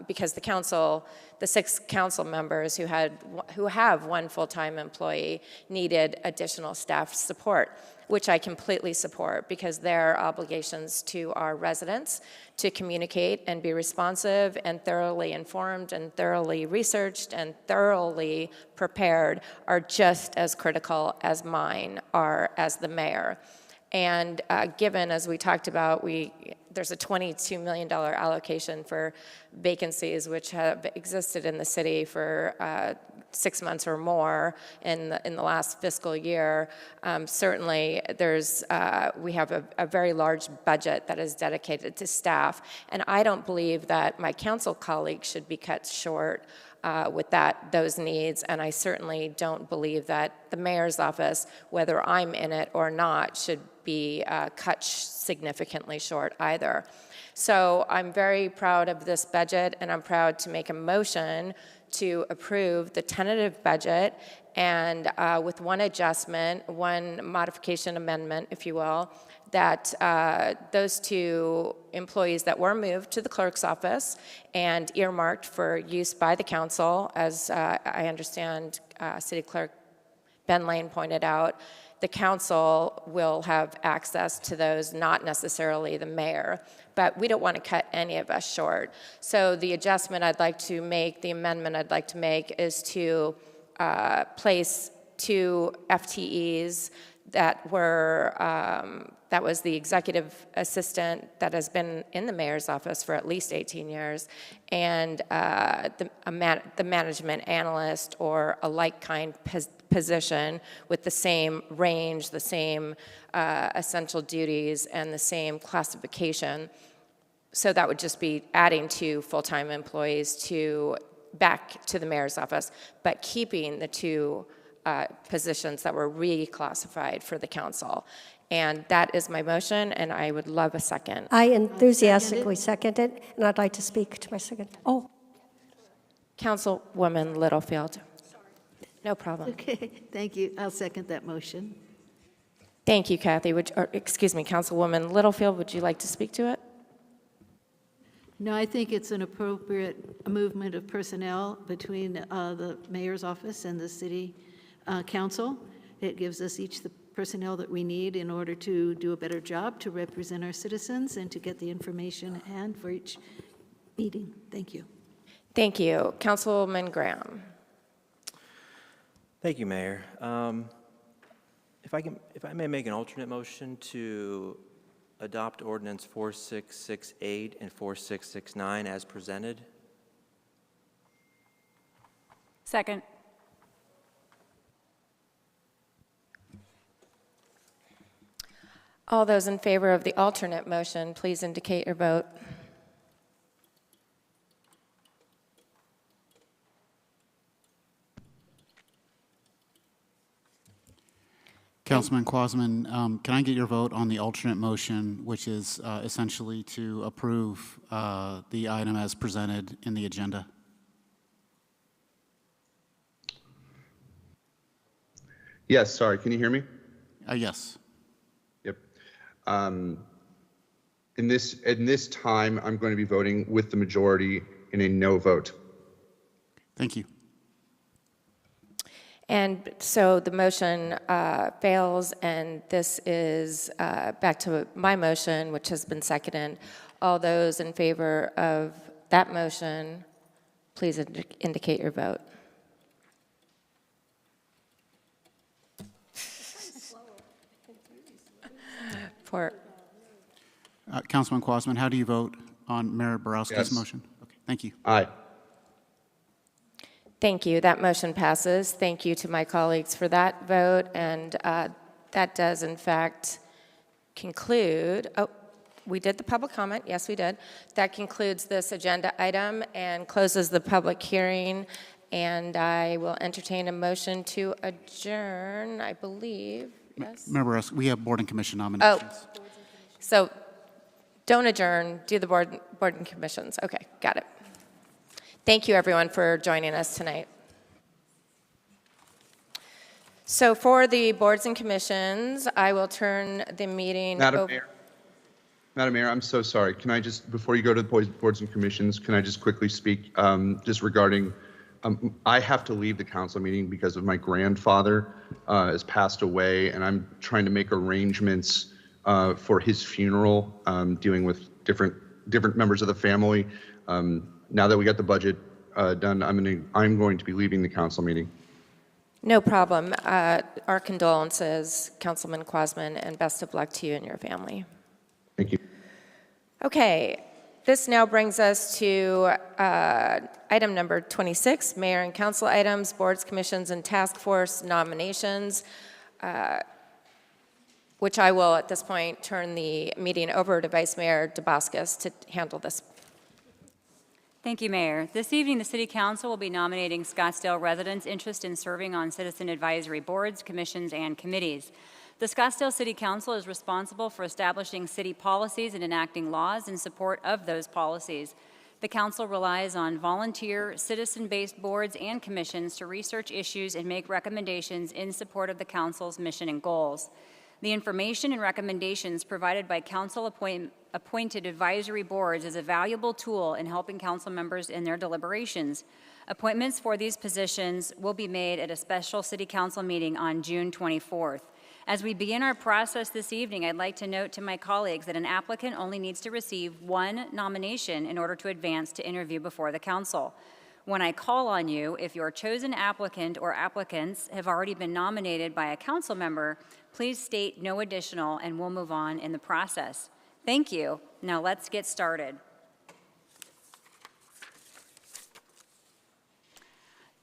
because the council, the 6 council members who have 1 full-time employee needed additional staff support, which I completely support because their obligations to our residents to communicate and be responsive and thoroughly informed and thoroughly researched and thoroughly prepared are just as critical as mine are as the mayor. And given, as we talked about, there's a $22 million allocation for vacancies which have existed in the city for 6 months or more in the last fiscal year. Certainly, we have a very large budget that is dedicated to staff, and I don't believe that my council colleagues should be cut short with those needs, and I certainly don't believe that the mayor's office, whether I'm in it or not, should be cut significantly short either. So I'm very proud of this budget, and I'm proud to make a motion to approve the tentative budget, and with one adjustment, one modification amendment, if you will, that those 2 employees that were moved to the clerk's office and earmarked for use by the council, as I understand City Clerk Ben Lane pointed out, the council will have access to those, not necessarily the mayor. But we don't want to cut any of us short. So the adjustment I'd like to make, the amendment I'd like to make is to place 2 FTEs that was the executive assistant that has been in the mayor's office for at least 18 years, and the management analyst or a like-kind position with the same range, the same essential duties, and the same classification. So that would just be adding 2 full-time employees back to the mayor's office, but keeping the 2 positions that were reclassified for the council. And that is my motion, and I would love a second. I enthusiastically second it, and I'd like to speak to my second. Oh, Councilwoman Littlefield. No problem. Okay, thank you. I'll second that motion. Thank you, Kathy. Excuse me, Councilwoman Littlefield, would you like to speak to it? No, I think it's an appropriate movement of personnel between the mayor's office and the city council. It gives us each the personnel that we need in order to do a better job, to represent our citizens, and to get the information at hand for each meeting. Thank you. Thank you. Councilman Graham. Thank you, Mayor. If I may make an alternate motion to adopt ordinance 4668 and 4669 as presented. Second. All those in favor of the alternate motion, please indicate your vote. Councilman Quasman, can I get your vote on the alternate motion, which is essentially to approve the item as presented in the agenda? Yes, sorry, can you hear me? Yes. Yep. In this time, I'm going to be voting with the majority in a no vote. Thank you. And so the motion fails, and this is back to my motion, which has been seconded. All those in favor of that motion, please indicate your vote. Councilman Quasman, how do you vote on Mayor Borowski's Yes. motion? Okay, thank you. Aye. Thank you. That motion passes. Thank you to my colleagues for that vote. And that does, in fact, conclude. Oh, we did the public comment. Yes, we did. That concludes this agenda item and closes the public hearing. And I will entertain a motion to adjourn, I believe. Yes? Mayor Borowski, we have board and commission nominations. Oh, so don't adjourn. Do the board and commissions. Okay, got it. Thank you, everyone, for joining us tonight. So for the boards and commissions, I will turn the meeting Madam over. Mayor. Madam Mayor, I'm so sorry. Can I just, before you go to the boards and commissions, can I just quickly speak just regarding, I have to leave the council meeting because of my grandfather has passed away, and I'm trying to make arrangements for his funeral, dealing with different members of the family. Now that we got the budget done, I'm going to be leaving the council meeting. No problem. Our condolences, Councilman Quasman, and best of luck to you and your family. Thank you. Okay, this now brings us to item number 26, mayor and council items, boards, commissions, and task force nominations, which I will at this point turn the meeting over to Vice Mayor DeBoscus to handle this. Thank you, Mayor. This evening, the City Council will be nominating Scottsdale residents' interest in serving on citizen advisory boards, commissions, and committees. The Scottsdale City Council is responsible for establishing city policies and enacting laws in support of those policies. The council relies on volunteer, citizen-based boards and commissions to research issues and make recommendations in support of the council's mission and goals. The information and recommendations provided by council-appointed advisory boards is a valuable tool in helping council members in their deliberations. Appointments for these positions will be made at a special city council meeting on June 24th. As we begin our process this evening, I'd like to note to my colleagues that an applicant only needs to receive one nomination in order to advance to interview before the council. When I call on you, if your chosen applicant or applicants have already been nominated by a council member, please state no additional and we'll move on in the process. Thank you. Now let's get started.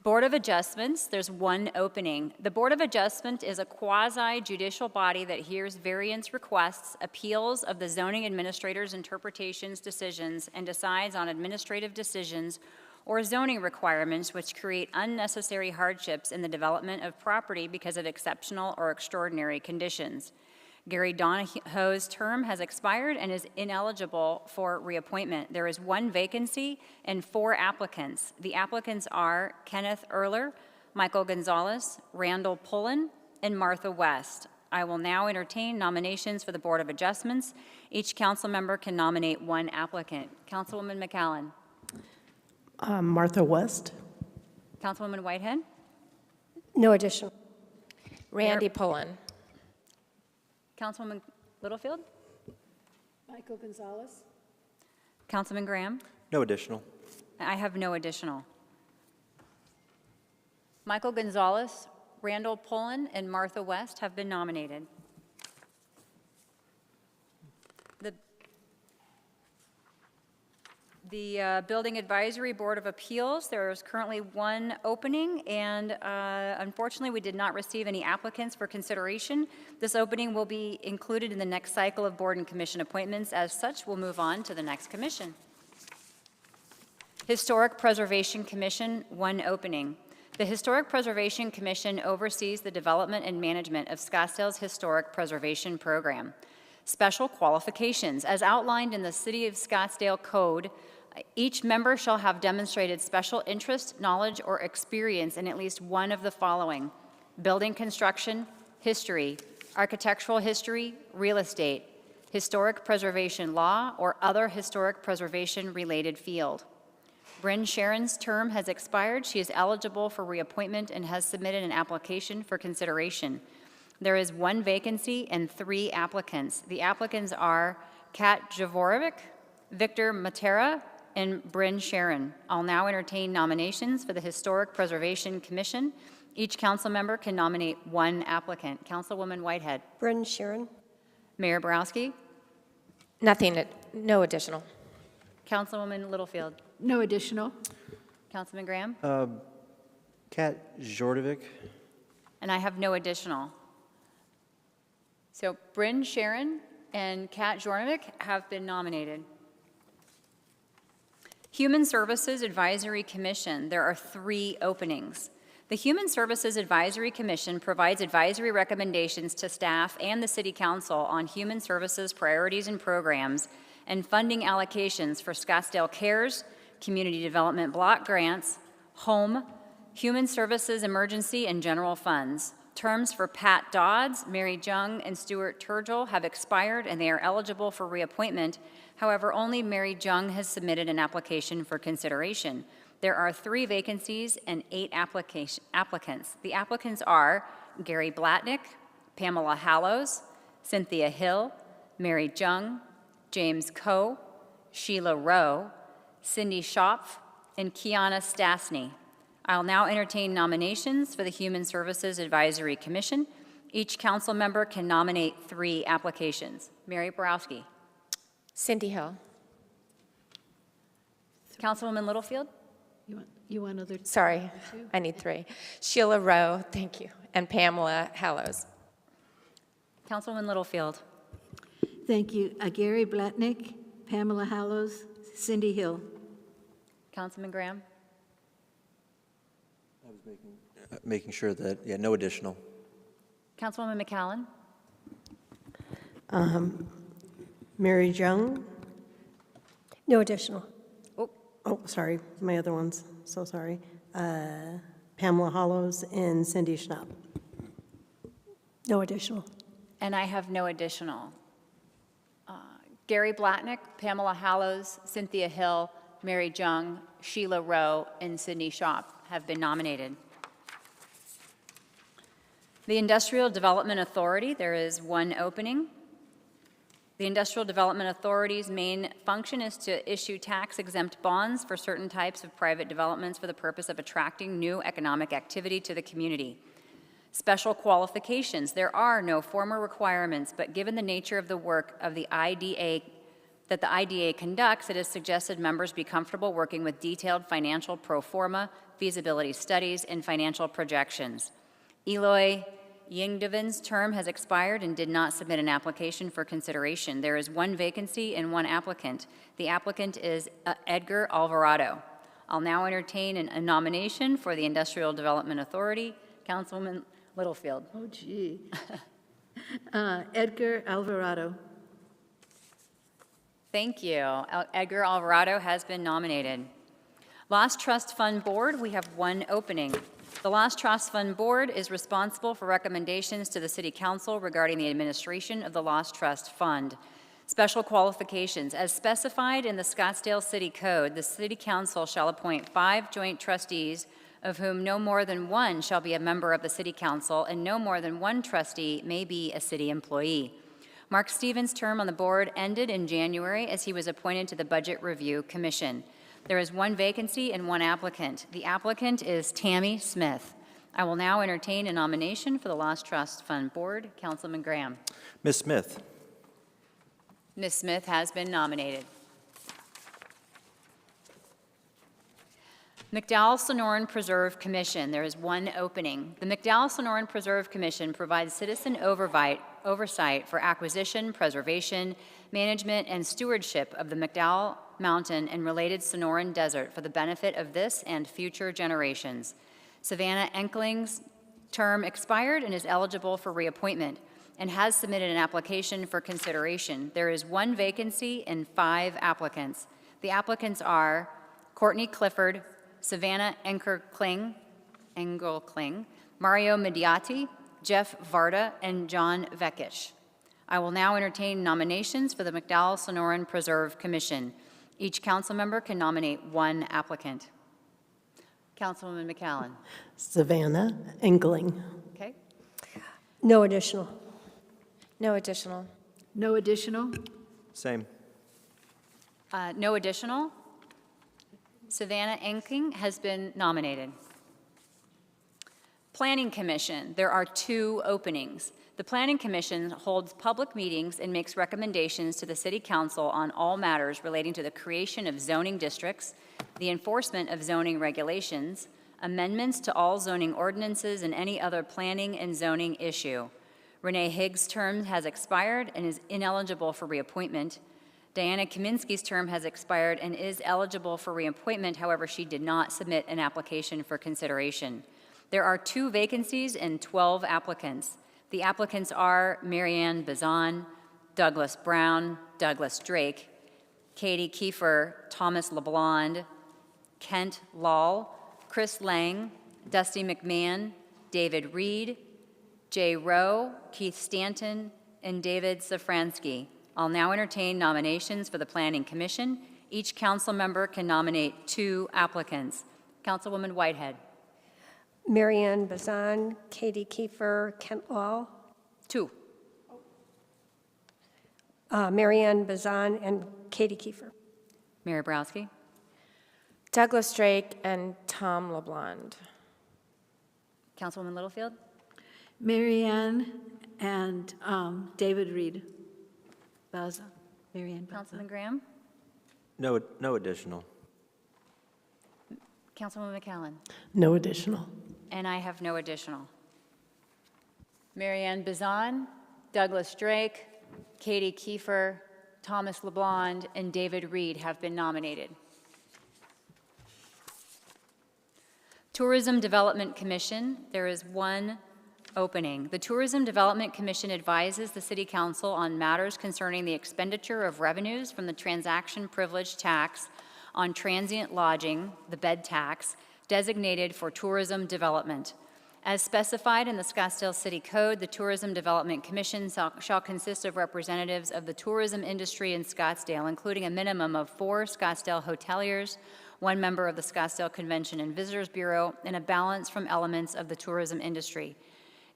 Board of Adjustments, there's one opening. The Board of Adjustment is a quasi-judicial body that hears variance requests, appeals of the zoning administrator's interpretations, decisions, and decides on administrative decisions or zoning requirements which create unnecessary hardships in the development of property because of exceptional or extraordinary conditions. Gary Donahoe's term has expired and is ineligible for reappointment. There is one vacancy and 4 applicants. The applicants are Kenneth Erler, Michael Gonzalez, Randall Pullen, and Martha West. I will now entertain nominations for the Board of Adjustments. Each council member can nominate one applicant. Councilwoman McAllen. Martha West. Councilwoman Whitehead. No additional. Randy Pullen. Councilwoman Littlefield. Michael Gonzalez. Councilman Graham. No additional. I have no additional. Michael Gonzalez, Randall Pullen, and Martha West have been nominated. The Building Advisory Board of Appeals, there is currently one opening, and unfortunately, we did not receive any applicants for consideration. This opening will be included in the next cycle of board and commission appointments. As such, we'll move on to the next commission. Historic Preservation Commission, one opening. The Historic Preservation Commission oversees the development and management of Scottsdale's Historic Preservation Program. Special qualifications. As outlined in the City of Scottsdale Code, each member shall have demonstrated special interest, knowledge, or experience in at least one of the following: building construction, history, architectural history, real estate, historic preservation law, or other historic preservation-related field. Bryn Sharon's term has expired. She is eligible for reappointment and has submitted an application for consideration. There is one vacancy and 3 applicants. The applicants are Kat Javorovic, Victor Matera, and Bryn Sharon. I'll now entertain nominations for the Historic Preservation Commission. Each council member can nominate one applicant. Councilwoman Whitehead. Bryn Sharon. Mayor Borowski. Nothing, no additional. Councilwoman Littlefield. No additional. Councilman Graham. Kat Jordovic. And I have no additional. So Bryn Sharon and Kat Jornovic have been nominated. Human Services Advisory Commission, there are 3 openings. The Human Services Advisory Commission provides advisory recommendations to staff and the City Council on human services priorities and programs and funding allocations for Scottsdale Cares, Community Development Block Grants, Home, Human Services Emergency and General Funds. Terms for Pat Dodds, Mary Jung, and Stuart Turgill have expired and they are eligible for reappointment. However, only Mary Jung has submitted an application for consideration. There are 3 vacancies and 8 applicants. The applicants are Gary Blatnick, Pamela Hallows, Cynthia Hill, Mary Jung, James Coe, Sheila Rowe, Cindy Schopf, and Kiana Stasny. I'll now entertain nominations for the Human Services Advisory Commission. Each council member can nominate 3 applications. Mary Borowski. Cindy Hill. Councilwoman Littlefield. You want other? Sorry, I need 3. Sheila Rowe, thank you, and Pamela Hallows. Councilwoman Littlefield. Thank you. Gary Blatnick, Pamela Hallows, Cindy Hill. Councilman Graham. I was making sure that, yeah, no additional. Councilwoman McCallan. Mary Jung. No additional. Oh, sorry, my other ones, so sorry. Pamela Hollows and Cindy Schnapp. No additional. And I have no additional. Gary Blatnick, Pamela Hallows, Cynthia Hill, Mary Jung, Sheila Rowe, and Sydney Schopf have been nominated. The Industrial Development Authority, there is 1 opening. The Industrial Development Authority's main function is to issue tax-exempt bonds for certain types of private developments for the purpose of attracting new economic activity to the community. Special qualifications. There are no formal requirements, but given the nature of the work of the IDA that the IDA conducts, it is suggested members be comfortable working with detailed financial pro forma, feasibility studies, and financial projections. Eloy Yingdoven's term has expired and did not submit an application for consideration. There is 1 vacancy and 1 applicant. The applicant is Edgar Alvarado. I'll now entertain a nomination for the Industrial Development Authority. Councilwoman Littlefield. Oh, gee. Edgar Alvarado. Thank you. Edgar Alvarado has been nominated. Lost Trust Fund Board, we have 1 opening. The Lost Trust Fund Board is responsible for recommendations to the City Council regarding the administration of the Lost Trust Fund. Special qualifications. As specified in the Scottsdale City Code, the City Council shall appoint 5 joint trustees, of whom no more than 1 shall be a member of the City Council, and no more than 1 trustee may be a city employee. Mark Stevens' term on the board ended in January as he was appointed to the Budget Review Commission. There is 1 vacancy and 1 applicant. The applicant is Tammy Smith. I will now entertain a nomination for the Lost Trust Fund Board. Councilman Graham. Ms. Smith. Ms. Smith has been nominated. McDowell-Sonoran Preserve Commission, there is 1 opening. The McDowell-Sonoran Preserve Commission provides citizen oversight for acquisition, preservation, management, and stewardship of the McDowell Mountain and related Sonoran Desert for the benefit of this and future generations. Savannah Enkling's term expired and is eligible for reappointment and has submitted an application for consideration. There is 1 vacancy and 5 applicants. The applicants are Courtney Clifford, Savannah Engelkling, Mario Mediati, Jeff Varda, and John Vekic. I will now entertain nominations for the McDowell-Sonoran Preserve Commission. Each council member can nominate 1 applicant. Councilwoman McCallan. Savannah Engling. Okay. No additional. No additional. No additional. Same. No additional. Savannah Enking has been nominated. Planning Commission, there are 2 openings. The Planning Commission holds public meetings and makes recommendations to the City Council on all matters relating to the creation of zoning districts, the enforcement of zoning regulations, amendments to all zoning ordinances, and any other planning and zoning issue. Renee Higgs' term has expired and is ineligible for reappointment. Diana Kaminsky's term has expired and is eligible for reappointment. However, she did not submit an application for consideration. There are 2 vacancies and 12 applicants. The applicants are Marianne Bazan, Douglas Brown, Douglas Drake, Katie Kiefer, Thomas LeBlond, Kent Lal, Chris Lang, Dusty McMahon, David Reed, Jay Rowe, Keith Stanton, and David Safransky. I'll now entertain nominations for the Planning Commission. Each council member can nominate 2 applicants. Councilwoman Whitehead. Marianne Bazan, Katie Kiefer, Kent Law. 2. Marianne Bazan and Katie Kiefer. Mayor Browski. Douglas Drake and Tom LeBlond. Councilwoman Littlefield. Marianne and David Reed. Baza. Marianne Baza. Councilman Graham. No additional. Councilwoman McAllen. No additional. And I have no additional. Marianne Bazan, Douglas Drake, Katie Kiefer, Thomas LeBlond, and David Reed have been nominated. Tourism Development Commission, there is 1 opening. The Tourism Development Commission advises the City Council on matters concerning the expenditure of revenues from the transaction privilege tax on transient lodging, the bed tax, designated for tourism development. As specified in the Scottsdale City Code, the Tourism Development Commission shall consist of representatives of the tourism industry in Scottsdale, including a minimum of 4 Scottsdale hoteliers, 1 member of the Scottsdale Convention and Visitors Bureau, and a balance from elements of the tourism industry.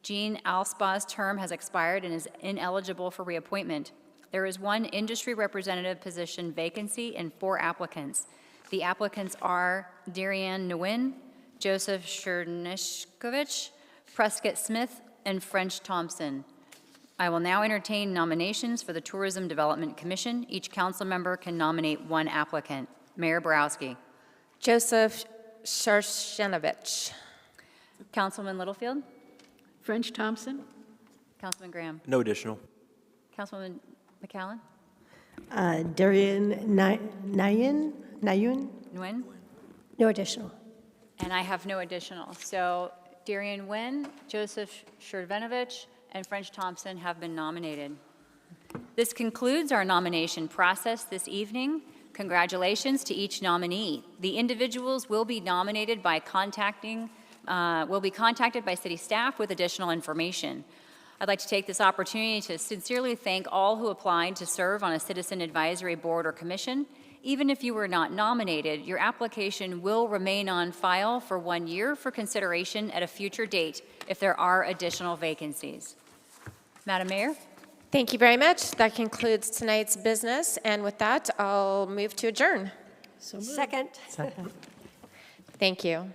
Jean Alspa's term has expired and is ineligible for reappointment. There is 1 industry representative position vacancy and 4 applicants. The applicants are Darianne Nguyen, Joseph Chernishkovich, Prescott Smith, and French Thompson. I will now entertain nominations for the Tourism Development Commission. Each council member can nominate 1 applicant. Mayor Borowski. Joseph Sharshenovich. Councilman Littlefield. French Thompson. Councilman Graham. No additional. Councilwoman McAllen. Darian Nguyen? Nguyen. No additional. And I have no additional. So Darian Nguyen, Joseph Shervenovich, and French Thompson have been nominated. This concludes our nomination process this evening. Congratulations to each nominee. The individuals will be nominated by contacted by city staff with additional information. I'd like to take this opportunity to sincerely thank all who applied to serve on a citizen advisory board or commission. Even if you were not nominated, your application will remain on file for 1 year for consideration at a future date if there are additional vacancies. Madam Mayor? Thank you very much. That concludes tonight's business. And with that, I'll move to adjourn. Second. Thank you.